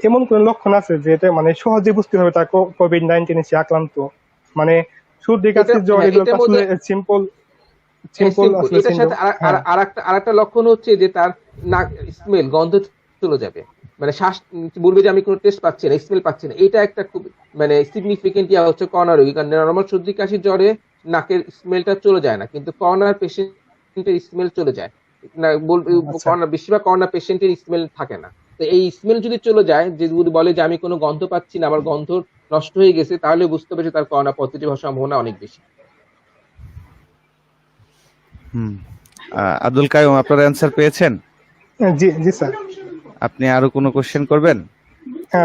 G: এমন কোন লক্ষণ আছে যে এটা মানে সহজে বুঝতে হবে তার কোভিড-19 সে আক্রান্ত, মানে সর্দি কাশি জ্বর এগুলো তো আসলে সিম্পল আসলে
B: এটার সাথে আরেকটা লক্ষণ হচ্ছে যে তার নাক স্মেল, গন্ধ চলে যাবে, মানে শ্বাস বলবে যে আমি কোনো টেস্ট পাচ্ছি না, স্মেল পাচ্ছি না, এটা একটা খুব মানে সিগনিফিকেন্ট ইয়া হচ্ছে করোনা রোগী, কারণ নরমাল সর্দি কাশি জ্বরে নাকের স্মেলটা চলে যায় না, কিন্তু করোনার পেশেন্টের স্মেল চলে যায় না, বলবে বেশিরভাগ করোনা পেশেন্টের স্মেল থাকে না, তো এই স্মেল যদি চলে যায়, যে যদি বলে যে আমি কোনো গন্ধ পাচ্ছি না, আমার গন্ধ নষ্ট হয়ে গেছে, তাহলে বুঝতে হবে যে তার করোনা পজিটিভ হওয়ার সম্ভাবনা অনেক বেশি।
A: আব্দুল কাইয়ুম, আপনার অ্যান্সার পেয়েছেন?
G: জি জি স্যার।
A: আপনি আরো কোনো কোশ্চেন করবেন?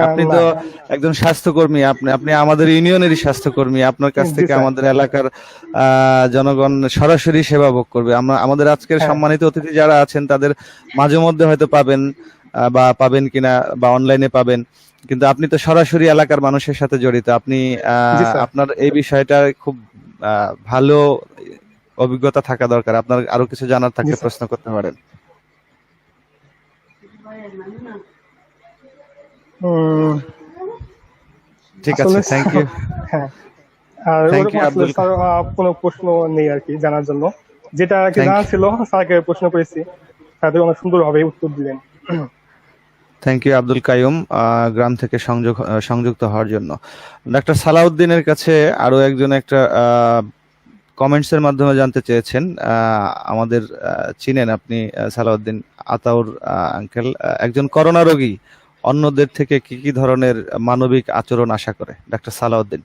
A: আপনি
G: না,
A: তো একজন স্বাস্থ্যকর্মী, আপনি আমাদের ইউনিয়নেরই স্বাস্থ্যকর্মী, আপনার কাছ
G: জি
A: থেকে
G: স্যার।
A: আমাদের এলাকার জনগণ সরাসরি সেবা ভোগ করবে। আমাদের আজকের
G: হ্যাঁ।
A: সম্মানিত অতিথি যারা আছেন তাদের মাঝে মধ্যে হয়তো পাবেন, বা পাবেন কিনা, বা অনলাইনে পাবেন, কিন্তু আপনি তো সরাসরি এলাকার মানুষের সাথে জড়িত। আপনি
G: জি স্যার।
A: আপনার এই বিষয়টা খুব ভালো অভিজ্ঞতা থাকা দরকার। আপনার আরো কিছু জানার থাকলে
G: জি স্যার।
A: প্রশ্ন করতে পারেন।
G: উম,
A: ঠিক আছে,
G: আসলে
A: থ্যাংক ইউ।
G: হ্যাঁ, আর
A: Thank
G: ওরকম
A: you,
G: আসলে
A: আব্দুল।
G: স্যার কোনো প্রশ্ন নেই আর কি জানার জন্য, যেটা আর কি
A: Thank
G: জানা
A: you.
G: ছিল স্যারকে প্রশ্ন করেছি, তাদের অনেক সুন্দরভাবে উত্তর দিলেন।
A: থ্যাংক ইউ আব্দুল কাইয়ুম, গ্রাম থেকে সংযুক্ত হওয়ার জন্য। ডাক্তার সালাউদ্দিনের কাছে আরো একজন একটা কমেন্টস এর মাধ্যমে জানতে চেয়েছেন, আমাদের চিনেন আপনি সালাউদ্দিন আতাউর আঙ্কেল, একজন করোনা রোগী অন্যদের থেকে কি কি ধরনের মানবিক আচরণ আশা করে? ডাক্তার সালাউদ্দিন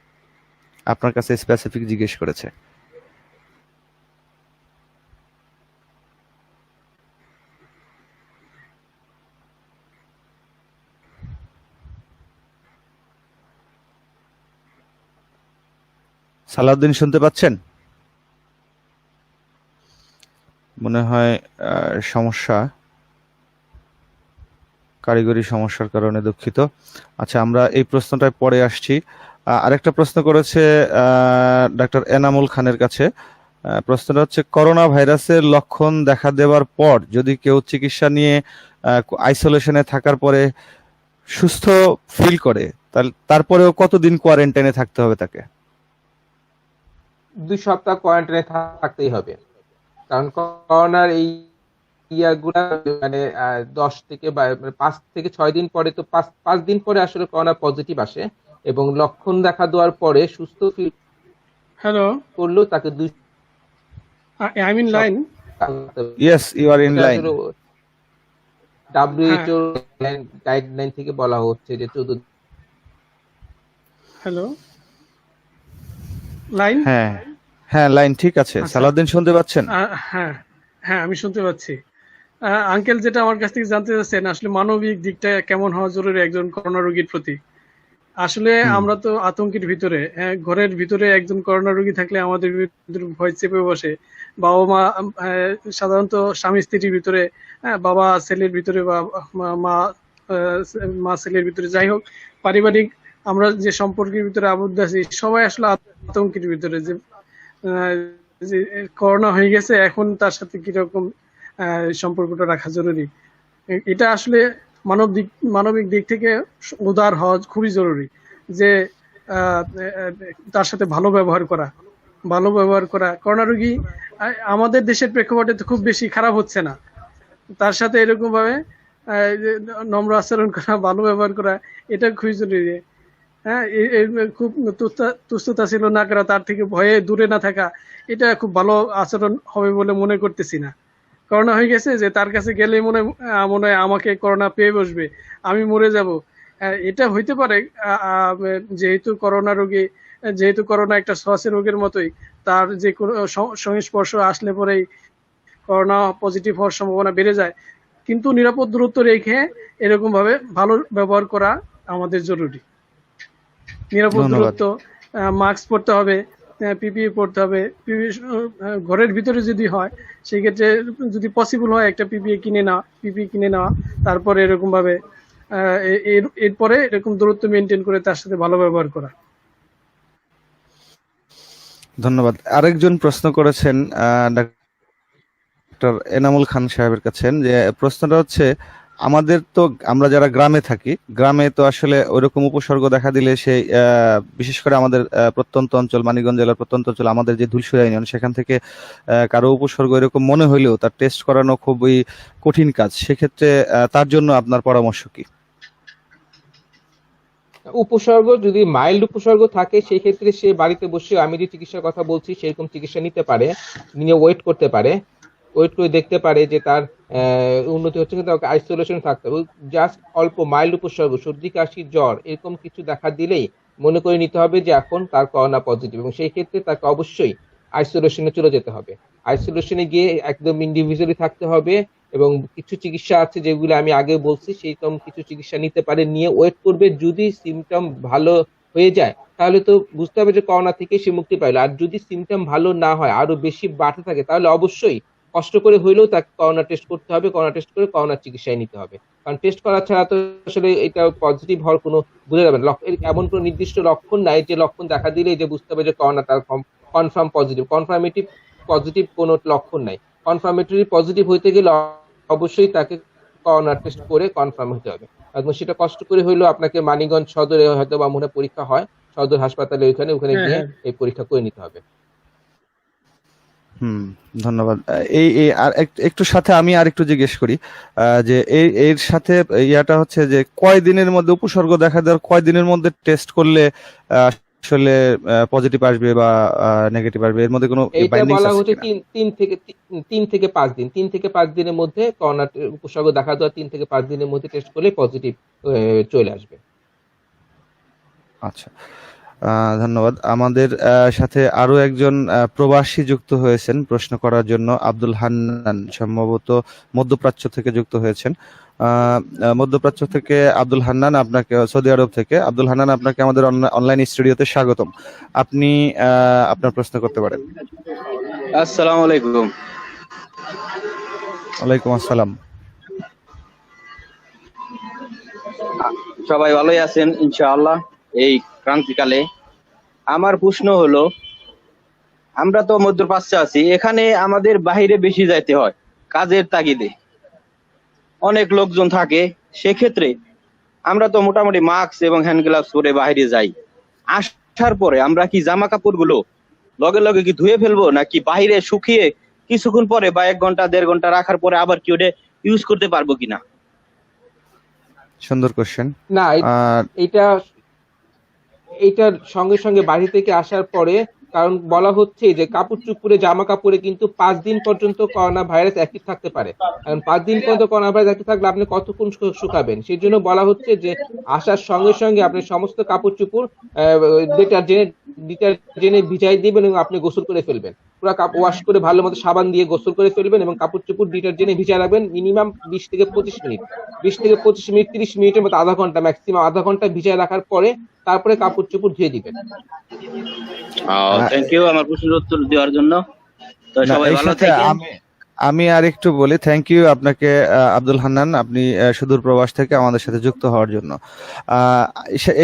A: আপনার কাছে স্পেসিফিক জিজ্ঞেস করেছে। সালাউদ্দিন শুনতে পাচ্ছেন? মনে হয় সমস্যা, কারিগরি সমস্যার কারণে, দুঃখিত। আচ্ছা, আমরা এই প্রশ্নটায় পরে আসছি। আরেকটা প্রশ্ন করেছে ডাক্তার এনামুল খানের কাছে। প্রশ্নটা হচ্ছে, করোনা ভাইরাসের লক্ষণ দেখা দেওয়ার পর যদি কেউ চিকিৎসা নিয়ে আইসোলেশনে থাকার পরে সুস্থ ফিল করে, তারপরেও কতদিন কোয়ারেন্টাইনে থাকতে হবে তাকে?
B: 2 সপ্তাহ কোয়ারেন্টাইনে থাকতেই হবে, কারণ করোনার এই ইয়াগুলা মানে 10 থেকে 5 থেকে 6 দিন পরে, তো 5 দিন পরে আসলে করোনা পজিটিভ আসে, এবং লক্ষণ দেখা দেওয়ার পরে সুস্থ ফিল
C: হ্যালো,
B: করলেও তাকে 2
C: I mean line.
A: Yes, you are in line.
B: WHO guideline থেকে বলা হচ্ছে যে 14।
C: Hello, line.
A: হ্যাঁ হ্যাঁ, লাইন ঠিক আছে।
C: আচ্ছা।
A: সালাউদ্দিন শুনতে পাচ্ছেন?
C: হ্যাঁ হ্যাঁ, আমি শুনতে পাচ্ছি। আঙ্কেল যেটা আমার কাছ থেকে জানতে চাচ্ছেন, আসলে মানবিক দিকটা কেমন হওয়া জরুরি একজন করোনা রোগীর প্রতি। আসলে আমরা তো আতঙ্কের ভিতরে, ঘরের ভিতরে একজন করোনা রোগী থাকলে আমাদের ভিতরে ভয় চেপে বসে। বাবা মা, সাধারণত স্বামী স্ত্রীর ভিতরে, বাবা ছেলের ভিতরে, বা মা ছেলের ভিতরে, যাই হোক পারিবারিক আমরা যে সম্পর্কের ভিতরে আবদ্ধ আছি, সবাই আসলে আতঙ্কের ভিতরে যে যে করোনা হয়ে গেছে, এখন তার সাথে কিরকম সম্পর্কটা রাখা জরুরি। এটা আসলে মানবিক দিক থেকে উদার হওয়া খুবই জরুরি, যে তার সাথে ভালো ব্যবহার করা। করোনা রোগী আমাদের দেশের প্রেক্ষাপটে তো খুব বেশি খারাপ হচ্ছে না, তার সাথে এরকম ভাবে নম্র আচরণ করা, ভালো ব্যবহার করা, এটা খুবই জরুরি। হ্যাঁ, খুব তুচ্ছতা ছিল না করা, তার থেকে ভয়ে দূরে না থাকা, এটা খুব ভালো আচরণ হবে বলে মনে করতেছি না। করোনা হয়ে গেছে যে তার কাছে গেলে মনে হয় আমাকে করোনা পেয়ে বসবে, আমি মরে যাব, এটা হইতে পারে। যেহেতু করোনা একটা শ্বাসের রোগের মতোই, তার যে কোনো সংস্পর্শ আসলে পরেই করোনা পজিটিভ হওয়ার সম্ভাবনা বেড়ে যায়। কিন্তু নিরাপদ দূরত্ব রেখে এরকম ভাবে ভালো ব্যবহার করা আমাদের জরুরি। নিরাপদ দূরত্ব, মাস্ক পরতে হবে, পিপিই পরতে হবে। ঘরের ভিতরে যদি হয় সেক্ষেত্রে যদি পসিবল হয় একটা পিপিই কিনে নেওয়া, তারপরে এরকম ভাবে এরপরে এরকম দূরত্ব মেনটেন করে তার সাথে ভালো ব্যবহার করা।
A: ধন্যবাদ। আরেকজন প্রশ্ন করেছেন ডাক্তার এনামুল খান সাহেবের কাছে, যে প্রশ্নটা হচ্ছে, আমরা যারা গ্রামে থাকি, গ্রামে তো আসলে ওইরকম উপসর্গ দেখা দিলে সেই বিশেষ করে আমাদের প্রত্যন্ত অঞ্চল, মানিকগঞ্জ জেলার প্রত্যন্ত অঞ্চল, আমাদের যে ধুলসুরা ইউনিয়ন, সেখান থেকে কারো উপসর্গ এরকম মনে হইলেও তার টেস্ট করানো খুবই কঠিন কাজ। সেক্ষেত্রে তার জন্য আপনার পরামর্শ কি?
B: উপসর্গ যদি মাইল্ড উপসর্গ থাকে, সেই ক্ষেত্রে সে বাড়িতে বসে আমি যে চিকিৎসার কথা বলছি সেরকম চিকিৎসা নিতে পারে, নিয়ে ওয়েট করে দেখতে পারে যে তার উন্নতি হচ্ছে, কিন্তু তাকে আইসোলেশন থাকতে হবে। জাস্ট অল্প মাইল্ড উপসর্গ, সর্দি কাশি জ্বর এরকম কিছু দেখা দিলেই মনে করে নিতে হবে যে এখন তার করোনা পজিটিভ, এবং সেই ক্ষেত্রে তাকে অবশ্যই আইসোলেশনে চলে যেতে হবে। আইসোলেশনে গিয়ে একদম ইন্ডিভিজুয়ালি থাকতে হবে, এবং কিছু চিকিৎসা আছে যেগুলো আমি আগে বলছি, সেই রকম কিছু চিকিৎসা নিতে পারে, নিয়ে ওয়েট করবে। যদি সিমটম ভালো হয়ে যায় তাহলে তো বুঝতে হবে যে করোনা থেকে সে মুক্তি পাইল। আর যদি সিমটম ভালো না হয়, আরো বেশি বাড়তে থাকে, তাহলে অবশ্যই কষ্ট করে হইলেও তাকে করোনা টেস্ট করতে হবে, করোনা টেস্ট করে করোনার চিকিৎসায় নিতে হবে। কারণ টেস্ট করা ছাড়া তো আসলে এটা পজিটিভ হওয়ার কোনো বোঝা যাবে না। এমন কোনো নির্দিষ্ট লক্ষণ নাই যে লক্ষণ দেখা দিলেই যে বুঝতে হবে যে করোনা তার কনফার্ম পজিটিভ। কনফার্মেটিভ পজিটিভ কোনো লক্ষণ নাই। কনফার্মেটরি পজিটিভ হইতে গেলে অবশ্যই তাকে করোনা টেস্ট করে কনফার্ম হতে হবে। এবং সেটা কষ্ট করে হইলেও আপনাকে মানিকগঞ্জ সদরে হয়তো বা মনে পরীক্ষা হয়, সদর হাসপাতালে ওখানে গিয়ে এই পরীক্ষা করে নিতে হবে।
A: ধন্যবাদ। এই আর একটু সাথে আমি আর একটু জিজ্ঞেস করি, যে এর সাথে ইয়াটা হচ্ছে যে কয়দিনের মধ্যে উপসর্গ দেখা দেওয়ার কয়দিনের মধ্যে টেস্ট করলে আসলে পজিটিভ আসবে বা নেগেটিভ আসবে, এর মধ্যে কোনো
B: বাইন্ডিং আছে? বলা হচ্ছে 3 থেকে 5 দিন। 3 থেকে 5 দিনের মধ্যে করোনা উপসর্গ দেখা দেওয়া 3 থেকে 5 দিনের মধ্যে টেস্ট করলে পজিটিভ চলে আসবে।
A: আচ্ছা, ধন্যবাদ। আমাদের সাথে আরো একজন প্রবাসী যুক্ত হয়েছেন প্রশ্ন করার জন্য, আব্দুল হান্নান, সম্ভবত মধ্যপ্রাচ্য থেকে যুক্ত হয়েছেন। মধ্যপ্রাচ্য থেকে আব্দুল হান্নান, আপনাকে সৌদি আরব থেকে আব্দুল হান্নান, আপনাকে আমাদের অনলাইন স্টুডিওতে স্বাগতম। আপনি আপনার প্রশ্ন করতে পারেন।
H: আসসালামু আলাইকুম।
A: ওয়ালাইকুম আসসালাম।
H: সবাই ভালোই আছেন ইনশাআল্লাহ। এই ক্রান্তিকালে। আমার প্রশ্ন হলো, আমরা তো মধ্যপ্রাচ্যে আছি, এখানে আমাদের বাইরে বেশি যাইতে হয় কাজের তাগিদে, অনেক লোকজন থাকে। সেক্ষেত্রে আমরা তো মোটামুটি মাস্ক এবং হ্যান্ড গ্লাভস পরে বাইরে যাই। আসার পরে আমরা কি জামা কাপড় গুলো লগে লগে কি ধুয়ে ফেলবো, নাকি বাইরে শুকিয়ে কিছুক্ষণ পরে বা 1 ঘন্টা 1.5 ঘন্টা রাখার পরে আবার কি ওটা ইউজ করতে পারবো কিনা?
A: সুন্দর কোশ্চেন।
B: না,
A: আর
B: এটা এইটার সঙ্গে সঙ্গে বাড়ি থেকে আসার পরে, কারণ বলা হচ্ছে যে কাপড় চুপড়ে জামা কাপড়ে কিন্তু 5 দিন পর্যন্ত করোনা ভাইরাস অ্যাক্টিভ থাকতে পারে। কারণ 5 দিন পর্যন্ত করোনা ভাইরাস অ্যাক্টিভ থাকলে আপনি কতক্ষণ শুকাবেন? সেই জন্য বলা হচ্ছে যে আসার সঙ্গে সঙ্গে আপনি সমস্ত কাপড় চুপড় ডিটারজেন্টে ভিজাই দিবেন এবং আপনি গোসল করে ফেলবেন। পুরো ওয়াশ করে ভালো মতো সাবান দিয়ে গোসল করে ফেলবেন এবং কাপড় চুপড় ডিটারজেন্টে ভিজায় রাখবেন মিনিমাম 20 থেকে 25 মিনিট। 20 থেকে 25 মিনিট, 30 মিনিটের মতো, আধা ঘন্টা, ম্যাক্সিমাম আধা ঘন্টা ভিজায় রাখার পরে তারপরে কাপড় চোপড় ধুয়ে দিবেন।
H: থ্যাংক ইউ আমার প্রশ্নের উত্তর দেওয়ার জন্য। তো
A: না,
H: সবাই
A: এই
H: ভালো
A: সাথে
H: থাকেন।
A: আমি আর একটু বলি, থ্যাংক ইউ আপনাকে আব্দুল হান্নান, আপনি সুদূর প্রবাস থেকে আমাদের সাথে যুক্ত হওয়ার জন্য।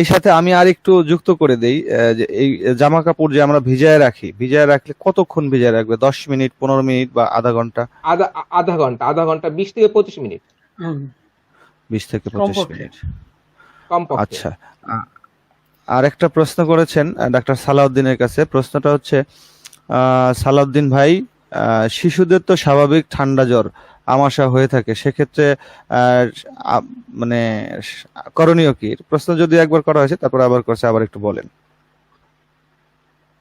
A: এই সাথে আমি আর একটু যুক্ত করে দেই, যে এই জামা কাপড় যে আমরা ভিজায় রাখলে কতক্ষণ ভিজায় রাখবে? 10 মিনিট, 15 মিনিট বা আধা ঘন্টা?
B: আধা ঘন্টা 20 থেকে 25 মিনিট
A: 20 থেকে 25
C: কমপক্ষে।
A: মিনিট।
B: কমপক্ষে।
A: আচ্ছা, আর একটা প্রশ্ন করেছেন ডাক্তার সালাউদ্দিনের কাছে। প্রশ্নটা হচ্ছে, সালাউদ্দিন ভাই, শিশুদের তো স্বাভাবিক ঠান্ডা জ্বর আমাশা হয়ে থাকে, সেক্ষেত্রে মানে করণীয় কি? প্রশ্ন যদি একবার করা হয়েছে, তারপর আবার করছে, আবার একটু বলেন।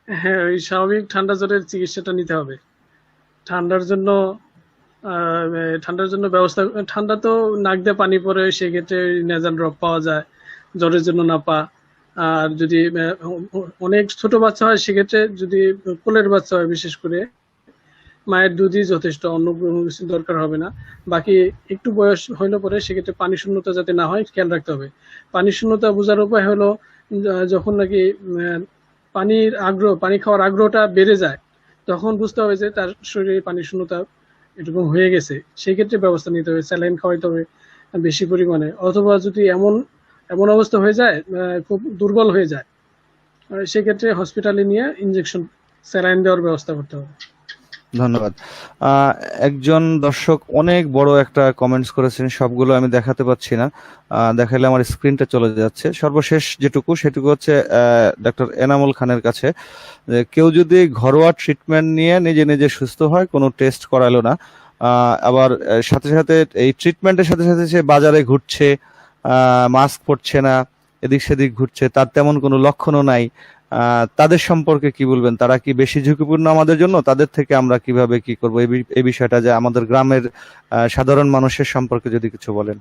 C: হ্যাঁ, ওই স্বাভাবিক ঠান্ডা জ্বরের চিকিৎসাটা নিতে হবে। ঠান্ডার জন্য ব্যবস্থা, ঠান্ডা তো নাক দিয়ে পানি পড়ে, সেক্ষেত্রে নেজাল ড্রপ পাওয়া যায় জ্বরের জন্য নাপা। আর যদি অনেক ছোট বাচ্চা হয়, সেক্ষেত্রে যদি কোলের বাচ্চা হয় বিশেষ করে, মায়ের দুধই যথেষ্ট, অন্য কোনো কিছু দরকার হবে না। বাকি একটু বয়স হইলে পরে সেক্ষেত্রে পানি শূন্যতা যাতে না হয় খেয়াল রাখতে হবে। পানি শূন্যতা বোঝার উপায় হলো, যখন নাকি পানি খাওয়ার আগ্রহটা বেড়ে যায়, তখন বুঝতে হবে যে তার শরীরে পানি শূন্যতা এরকম হয়ে গেছে। সেই ক্ষেত্রে ব্যবস্থা নিতে হবে, স্যালাইন খাওয়াইতে হবে বেশি পরিমাণে। অথবা যদি এমন অবস্থা হয়ে যায়, খুব দুর্বল হয়ে যায়, সেক্ষেত্রে হসপিটালে নিয়ে ইনজেকশন, স্যালাইন দেওয়ার ব্যবস্থা করতে হবে।
A: ধন্যবাদ। একজন দর্শক অনেক বড় একটা কমেন্টস করেছেন, সবগুলো আমি দেখাতে পাচ্ছি না, দেখালে আমার স্ক্রিনটা চলে যাচ্ছে। সর্বশেষ সেটুকু হচ্ছে ডক্টর এনামুল খানের কাছে, যে কেউ যদি ঘরোয়া ট্রিটমেন্ট নিয়ে নিজে নিজে সুস্থ হয়, কোনো টেস্ট করালো না, আবার সাথে সাথে এই ট্রিটমেন্টের সাথে সাথে সে বাজারে ঘুরছে, মাস্ক পরছে না, এদিক সেদিক ঘুরছে, তার তেমন কোনো লক্ষণও নাই, তাদের সম্পর্কে কি বলবেন? তারা কি বেশি ঝুঁকিপূর্ণ আমাদের জন্য? তাদের থেকে আমরা কিভাবে কি করবো, এই বিষয়টা, যে আমাদের গ্রামের সাধারণ মানুষের সম্পর্কে যদি কিছু বলেন।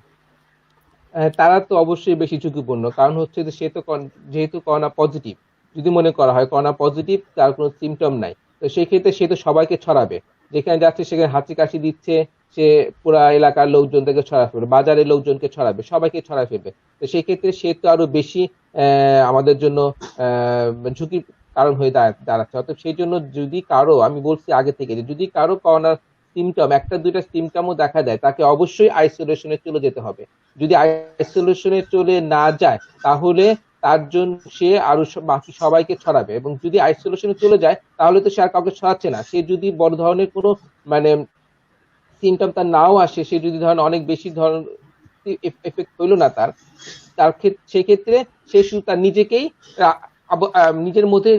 B: তারা তো অবশ্যই বেশি ঝুঁকিপূর্ণ, কারণ হচ্ছে যে সে তো যেহেতু করোনা পজিটিভ, যদি মনে করা হয় করোনা পজিটিভ, তার কোনো সিমটম নাই, তো সেই ক্ষেত্রে সে তো সবাইকে ছড়াবে। যেখানে যাচ্ছে সেখানে হাঁচি কাশি দিচ্ছে, সে পুরা এলাকার লোকজন থেকে ছড়া ফেলবে, বাজারের লোকজনকে ছড়াবে, সবাইকে ছড়া ফেলবে। তো সেই ক্ষেত্রে সে তো আরো বেশি আমাদের জন্য ঝুঁকির কারণ হয়ে দাঁড়াচ্ছে। অর্থাৎ সেই জন্য যদি কারো, আমি বলছি আগে থেকে, যে যদি কারো করোনার সিমটম, একটা দুইটা সিমটমও দেখা দেয়, তাকে অবশ্যই আইসোলেশনে চলে যেতে হবে। যদি আইসোলেশনে চলে না যায়, তাহলে তার জন্য সে আরো বাকি সবাইকে ছড়াবে। এবং যদি আইসোলেশনে চলে যায়, তাহলে তো সে আর কাউকে ছড়াচ্ছে না। সে যদি বড় ধরনের কোনো মানে সিমটম তার নাও আসে, সে যদি ধরেন অনেক বেশি ধরনের এফেক্ট হইলো না তার সেক্ষেত্রে সে শুধু তার নিজেকেই নিজের মধ্যে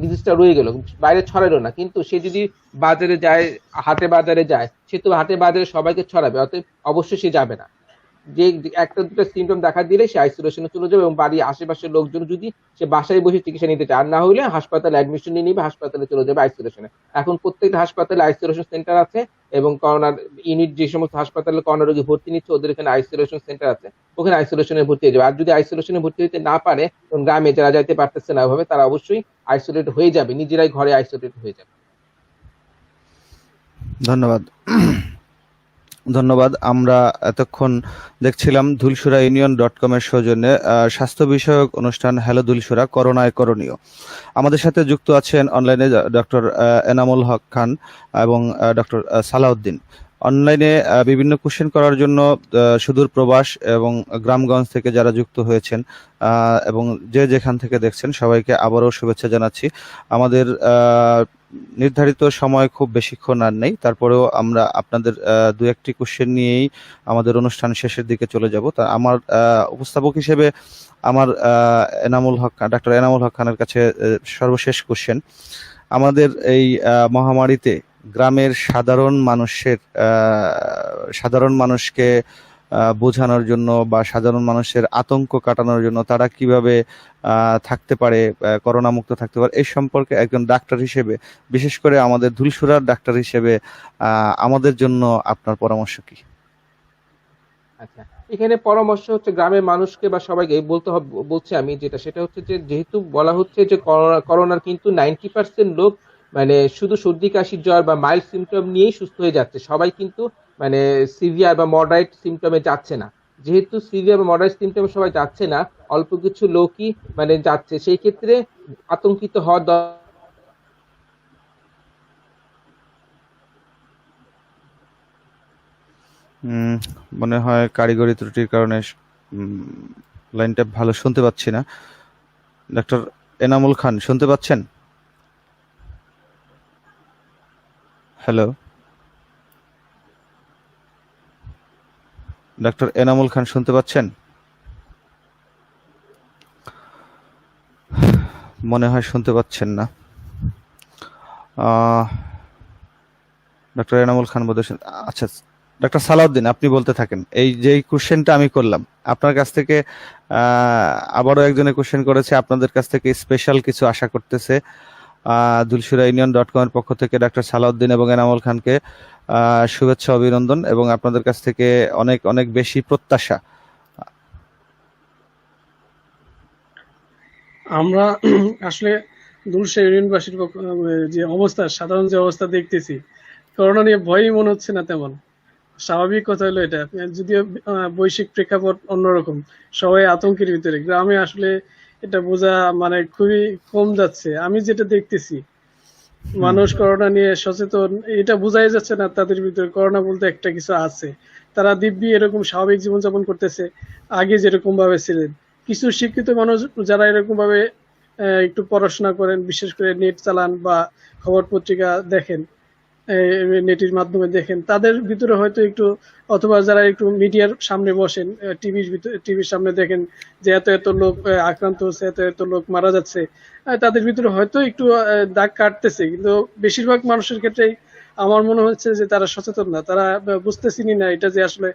B: ডিজিজটা রয়ে গেল, বাইরে ছড়ালো না। কিন্তু সে যদি বাজারে যায়, হাটে বাজারে যায়, সে তো হাটে বাজারে সবাইকে ছড়াবে, অতএব অবশ্যই সে যাবে না। যে একটা দুটো সিমটম দেখা দিলে সে আইসোলেশনে চলে যাবে, এবং বাড়ির আশেপাশের লোকজন যদি সে বাসায় বসে চিকিৎসা নিতে চায়, আর না হলে হাসপাতালে অ্যাডমিশন নিয়ে নিবে, হাসপাতালে চলে যাবে আইসোলেশনে। এখন প্রত্যেকটা হাসপাতালে আইসোলেশন সেন্টার আছে, এবং করোনার ইউনিট, যে সমস্ত হাসপাতালে করোনা রোগী ভর্তি নিচ্ছে, ওদের এখানে আইসোলেশন সেন্টার আছে, ওখানে আইসোলেশনে ভর্তি হয়ে যাবে। আর যদি আইসোলেশনে ভর্তি হতে না পারে, তখন গ্রামে যারা যাইতে পারতেছে না ওইভাবে, তারা অবশ্যই আইসোলেট হয়ে যাবে, নিজেরাই ঘরে আইসোলেট হয়ে যাবে।
A: ধন্যবাদ। আমরা এতক্ষণ দেখছিলাম dhulsura.union.com এর সৌজন্যে স্বাস্থ্য বিষয়ক অনুষ্ঠান হ্যালো ধুলসুরা, করোনায় করণীয়। আমাদের সাথে যুক্ত আছেন অনলাইনে ডক্টর এনামুল হক খান এবং ডক্টর সালাউদ্দিন। অনলাইনে বিভিন্ন কোশ্চেন করার জন্য সুদূর প্রবাস এবং গ্রামগঞ্জ থেকে যারা যুক্ত হয়েছেন এবং যে যেখান থেকে দেখছেন সবাইকে আবারও শুভেচ্ছা জানাচ্ছি। আমাদের নির্ধারিত সময় খুব বেশিক্ষণ আর নেই, তারপরেও আমরা আপনাদের দু একটি কোশ্চেন নিয়েই আমাদের অনুষ্ঠান শেষের দিকে চলে যাব। তা আমার উপস্থাপক হিসেবে আমার ডাক্তার এনামুল হক খানের কাছে সর্বশেষ কোশ্চেন, আমাদের এই মহামারীতে গ্রামের সাধারণ মানুষকে বোঝানোর জন্য বা সাধারণ মানুষের আতঙ্ক কাটানোর জন্য তারা কিভাবে থাকতে পারে, করোনা মুক্ত থাকতে পারে, এই সম্পর্কে একজন ডাক্তার হিসেবে, বিশেষ করে আমাদের ধুলসুরার ডাক্তার হিসেবে আমাদের জন্য আপনার পরামর্শ কি?
B: আচ্ছা, এখানে পরামর্শ হচ্ছে গ্রামের মানুষকে বা সবাইকে বলছি আমি যেটা, সেটা হচ্ছে যে যেহেতু বলা হচ্ছে যে করোনার কিন্তু 90% লোক মানে শুধু সর্দি কাশি জ্বর বা মাইল্ড সিমটম নিয়েই সুস্থ হয়ে যাচ্ছে, সবাই কিন্তু মানে সিভিয়ার বা মডারেট সিমটমে যাচ্ছে না। যেহেতু সিভিয়ার বা মডারেট সিমটমে সবাই যাচ্ছে না, অল্প কিছু লোকই মানে যাচ্ছে, সেই ক্ষেত্রে আতঙ্কিত হওয়ার
A: মনে হয় কারিগরি ত্রুটির কারণে লাইনটা ভালো শুনতে পাচ্ছি না। ডাক্তার এনামুল খান শুনতে পাচ্ছেন? হ্যালো, ডাক্তার এনামুল খান শুনতে পাচ্ছেন? মনে হয় শুনতে পাচ্ছেন না। ডক্টর এনামুল খান বোধহয়। আচ্ছা, ডক্টর সালাউদ্দিন আপনি বলতে থাকেন। এই যে কোশ্চেনটা আমি করলাম আপনার কাছ থেকে, আবারও একজনে কোশ্চেন করেছে, আপনাদের কাছ থেকে স্পেশাল কিছু আশা করতেছে। dhulsuraunion.com এর পক্ষ থেকে ডাক্তার সালাউদ্দিন এবং এনামুল খানকে শুভেচ্ছা অভিনন্দন এবং আপনাদের কাছ থেকে অনেক অনেক বেশি প্রত্যাশা।
C: আমরা আসলে ধুলসা ইউনিয়নবাসীর যে অবস্থা, সাধারণ যে অবস্থা দেখতেছি, করোনা নিয়ে ভয়ই মনে হচ্ছে না তেমন। স্বাভাবিক কথা হলো এটা, যদিও বৈশ্বিক প্রেক্ষাপট অন্যরকম, সবাই আতঙ্কের ভিতরে। গ্রামে আসলে এটা বোঝা মানে খুবই কম যাচ্ছে। আমি যেটা দেখতেছি, মানুষ করোনা নিয়ে সচেতন, এটা বোঝাই যাচ্ছে না তাদের ভিতরে করোনা বলতে একটা কিছু আছে। তারা দিব্যি এরকম স্বাভাবিক জীবনযাপন করতেছে আগে যেরকম ভাবে ছিলেন। কিছু শিক্ষিত মানুষ যারা এরকম ভাবে একটু পড়াশোনা করেন, বিশেষ করে নেট চালান বা খবর পত্রিকা দেখেন, নেটের মাধ্যমে দেখেন, তাদের ভিতরে হয়তো একটু, অথবা যারা একটু মিডিয়ার সামনে বসেন, টিভির সামনে দেখেন যে এত এত লোক আক্রান্ত হচ্ছে, এত এত লোক মারা যাচ্ছে, তাদের ভিতরে হয়তো একটু দাগ কাটতেছে। কিন্তু বেশিরভাগ মানুষের ক্ষেত্রেই আমার মনে হচ্ছে যে তারা সচেতন না, তারা বুঝতেছিনি না এটা যে আসলে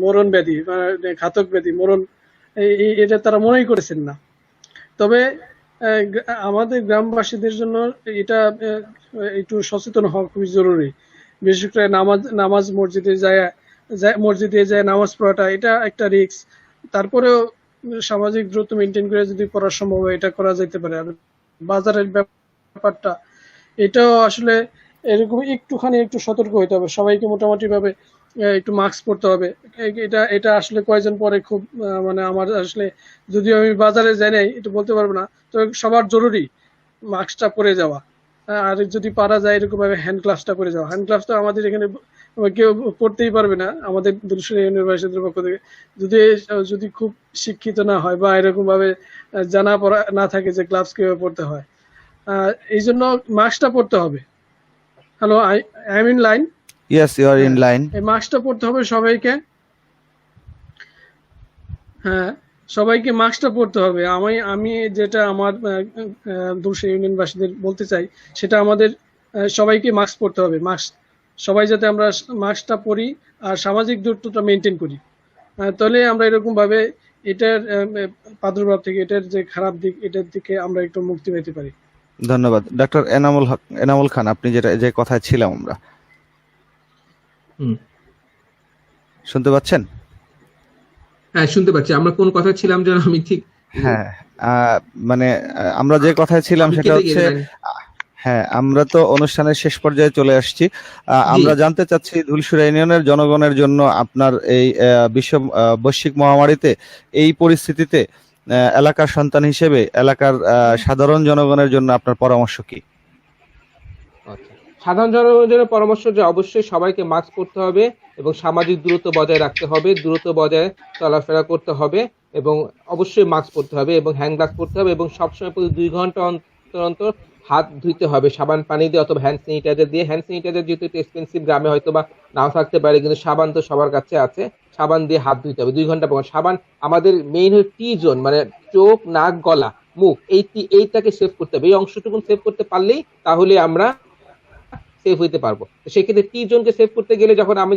C: মরণ ব্যাধি, মানে ঘাতক ব্যাধি, এটা তারা মনেই করেছেন না। তবে আমাদের গ্রামবাসীদের জন্য এটা একটু সচেতন হওয়া খুবই জরুরি। বিশেষ করে নামাজ মসজিদে যায় নামাজ পড়াটা, এটা একটা রিস্ক। তারপরেও সামাজিক দূরত্ব মেনটেন করে যদি পড়া সম্ভব হয়, এটা করা যেতে পারে। আর বাজারের ব্যাপারটা, এটাও আসলে এরকম একটু সতর্ক হইতে হবে সবাইকে, মোটামুটি ভাবে একটু মাস্ক পরতে হবে। এটা আসলে কয়েকজন পরে খুব মানে আমার আসলে, যদিও আমি বাজারে যাই নাই এটা বলতে পারবো না, তো সবার জরুরি মাস্কটা পরে যাওয়া। আর যদি পারা যায় এরকম ভাবে হ্যান্ড গ্লাভসটা পরে যাওয়া। হ্যান্ড গ্লাভস তো আমাদের এখানে কেউ পড়তেই পারবে না আমাদের ধুলসুরা ইউনিভার্সিটির পক্ষ থেকে, যদি খুব শিক্ষিত না হয় বা এরকম ভাবে জানা পড়া না থাকে যে গ্লাভস কিভাবে পড়তে হয়। এই জন্য মাস্কটা পড়তে হবে। Hello, I am in line?
A: Yes, you are in line.
C: এই মাস্কটা পড়তে হবে সবাইকে। হ্যাঁ, সবাইকে মাস্কটা পড়তে হবে। আমি যেটা আমার ধুলসা ইউনিয়নবাসীদের বলতে চাই, সেটা আমাদের সবাইকে মাস্ক পড়তে হবে। সবাই যাতে আমরা মাস্কটা পরি আর সামাজিক দূরত্বটা মেনটেন করি, তাহলে আমরা এরকম ভাবে এটার প্রাদুর্ভাব থেকে, এটার যে খারাপ দিক, এটার দিকে আমরা একটু মুক্তি পেতে পারি।
A: ধন্যবাদ। ডাক্তার এনামুল খান, আপনি যে কথায় ছিলাম আমরা, শুনতে পাচ্ছেন?
B: হ্যাঁ, শুনতে পাচ্ছি। আমরা কোন কথা ছিলাম যেন আমি ঠিক।
A: হ্যাঁ, মানে আমরা যে কথায় ছিলাম সেটা হচ্ছে, হ্যাঁ, আমরা তো অনুষ্ঠানের শেষ পর্যায়ে চলে আসছি। আমরা জানতে চাচ্ছি ধুলসুরা ইউনিয়নের জনগণের জন্য আপনার এই বৈশ্বিক মহামারীতে, এই পরিস্থিতিতে এলাকার সন্তান হিসেবে এলাকার সাধারণ জনগণের জন্য আপনার পরামর্শ কি?
B: সাধারণ জনগণের পরামর্শ যে অবশ্যই সবাইকে মাস্ক পরতে হবে এবং সামাজিক দূরত্ব বজায় রাখতে হবে, দূরত্ব বজায় চলাফেরা করতে হবে এবং অবশ্যই মাস্ক পরতে হবে এবং হ্যান্ড গ্লাভস পরতে হবে এবং সবসময় প্রতি 2 ঘন্টা অন্তর অন্তর হাত ধুইতে হবে সাবান পানি দিয়ে অথবা হ্যান্ড স্যানিটাইজার দিয়ে। হ্যান্ড স্যানিটাইজার যেহেতু একটু এক্সপেন্সিভ, গ্রামে হয়তো বা নাও থাকতে পারে, কিন্তু সাবান তো সবার কাছে আছে। সাবান দিয়ে হাত ধুইতে হবে 2 ঘন্টা পর। সাবান আমাদের মেইন হচ্ছে টি জোন, মানে চোখ, নাক, গলা, মুখ, এইটাকে সেভ করতে হবে। এই অংশটুকু সেভ করতে পারলেই তাহলে আমরা সেভ হইতে পারবো। তো সেক্ষেত্রে টি জোনকে সেভ করতে গেলে যখন আমি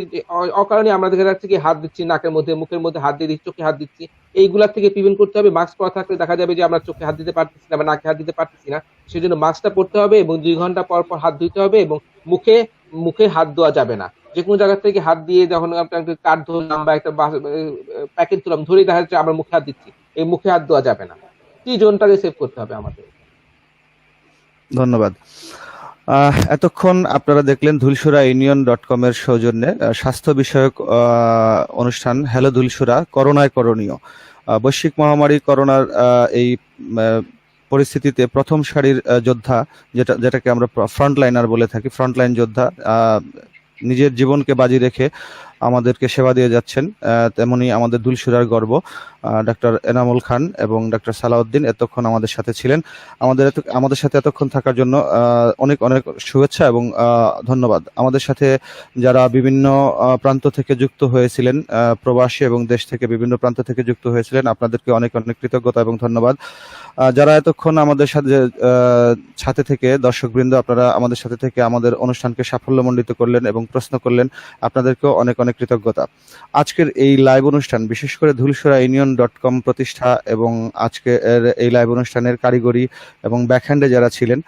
B: অকারণে আমরা দেখা যাচ্ছে কি হাত দিচ্ছি নাকের মধ্যে, মুখের মধ্যে হাত দিয়ে দিচ্ছি, চোখে হাত দিচ্ছি, এইগুলা থেকে প্রিভেন্ট করতে হবে। মাস্ক পরা থাকলে দেখা যাবে যে আমরা চোখে হাত দিতে পারতেছি না বা নাকে হাত দিতে পারতেছি না, সেজন্য মাস্কটা পরতে হবে এবং 2 ঘন্টা পর পর হাত ধুইতে হবে এবং মুখে মুখে হাত দেওয়া যাবে না। যে কোনো জায়গা থেকে হাত দিয়ে যখন একটা কাঠ ধরলাম বা একটা প্যাকেট তুললাম, ধরেই দেখা যাচ্ছে আমরা মুখে হাত দিচ্ছি, এই মুখে হাত দেওয়া যাবে না। টি জোনটাকে সেভ করতে হবে আমাদের।
A: ধন্যবাদ। এতক্ষণ আপনারা দেখলেন ধুলসুরা ইউনিয়ন.com এর সৌজন্যে স্বাস্থ্য বিষয়ক অনুষ্ঠান হ্যালো ধুলসুরা করোনায় করণীয়। বৈশ্বিক মহামারী করোনার এই পরিস্থিতিতে প্রথম সারির যোদ্ধা, যেটাকে আমরা ফ্রন্টলাইনার বলে থাকি, ফ্রন্টলাইন যোদ্ধা নিজের জীবনকে বাজি রেখে আমাদেরকে সেবা দিয়ে যাচ্ছেন, তেমনি আমাদের ধুলসুরার গর্ব ডক্টর এনামুল খান এবং ডক্টর সালাউদ্দিন এতক্ষণ আমাদের সাথে ছিলেন। আমাদের সাথে এতক্ষণ থাকার জন্য অনেক অনেক শুভেচ্ছা এবং ধন্যবাদ। আমাদের সাথে যারা বিভিন্ন প্রান্ত থেকে যুক্ত হয়েছিলেন, প্রবাসী এবং দেশ থেকে বিভিন্ন প্রান্ত থেকে যুক্ত হয়েছিলেন, আপনাদেরকে অনেক অনেক কৃতজ্ঞতা এবং ধন্যবাদ। যারা এতক্ষণ আমাদের সাথে থেকে দর্শকবৃন্দ, আপনারা আমাদের সাথে থেকে আমাদের অনুষ্ঠানকে সাফল্যমণ্ডিত করলেন এবং প্রশ্ন করলেন, আপনাদেরকেও অনেক অনেক কৃতজ্ঞতা। আজকের এই লাইভ অনুষ্ঠান, বিশেষ করে ধুলসুরা ইউনিয়ন.com প্রতিষ্ঠা এবং আজকের এই লাইভ অনুষ্ঠানের কারিগরি এবং ব্যাকহ্যান্ডে যারা ছিলেন,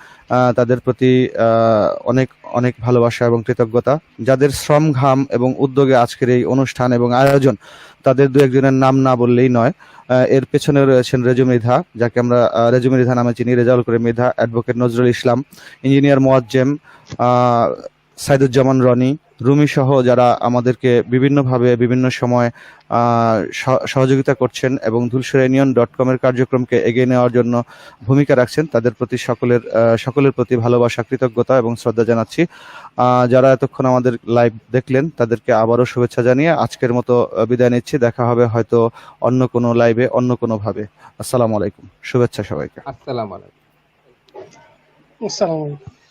A: তাদের প্রতি অনেক অনেক ভালোবাসা এবং কৃতজ্ঞতা। যাদের শ্রম, ঘাম এবং উদ্যোগে আজকের এই অনুষ্ঠান এবং আয়োজন, তাদের দু একজনের নাম না বললেই নয়। এর পেছনে রয়েছেন রেজু মৃধা, যাকে আমরা রেজু মৃধা নামে চিনি, রেজাউল করে মৃধা, অ্যাডভোকেট নজরুল ইসলাম, ইঞ্জিনিয়ার মোয়াজ্জেম, সাইদুজ্জামান রনি, রুমি সহ যারা আমাদেরকে বিভিন্নভাবে বিভিন্ন সময় সহযোগিতা করছেন এবং ধুলসুরা ইউনিয়ন.com এর কার্যক্রমকে এগিয়ে নেওয়ার জন্য ভূমিকা রাখছেন, তাদের প্রতি সকলের প্রতি ভালোবাসা, কৃতজ্ঞতা এবং শ্রদ্ধা জানাচ্ছি। যারা এতক্ষণ আমাদের লাইভ দেখলেন, তাদেরকে আবারও শুভেচ্ছা জানিয়ে আজকের মতো বিদায় নিচ্ছি। দেখা হবে হয়তো অন্য কোনো লাইভে, অন্য কোনো ভাবে। আসসালামু আলাইকুম, শুভেচ্ছা সবাইকে।
B: আসসালামু আলাইকুম।
G: আসসালামু আলাইকুম।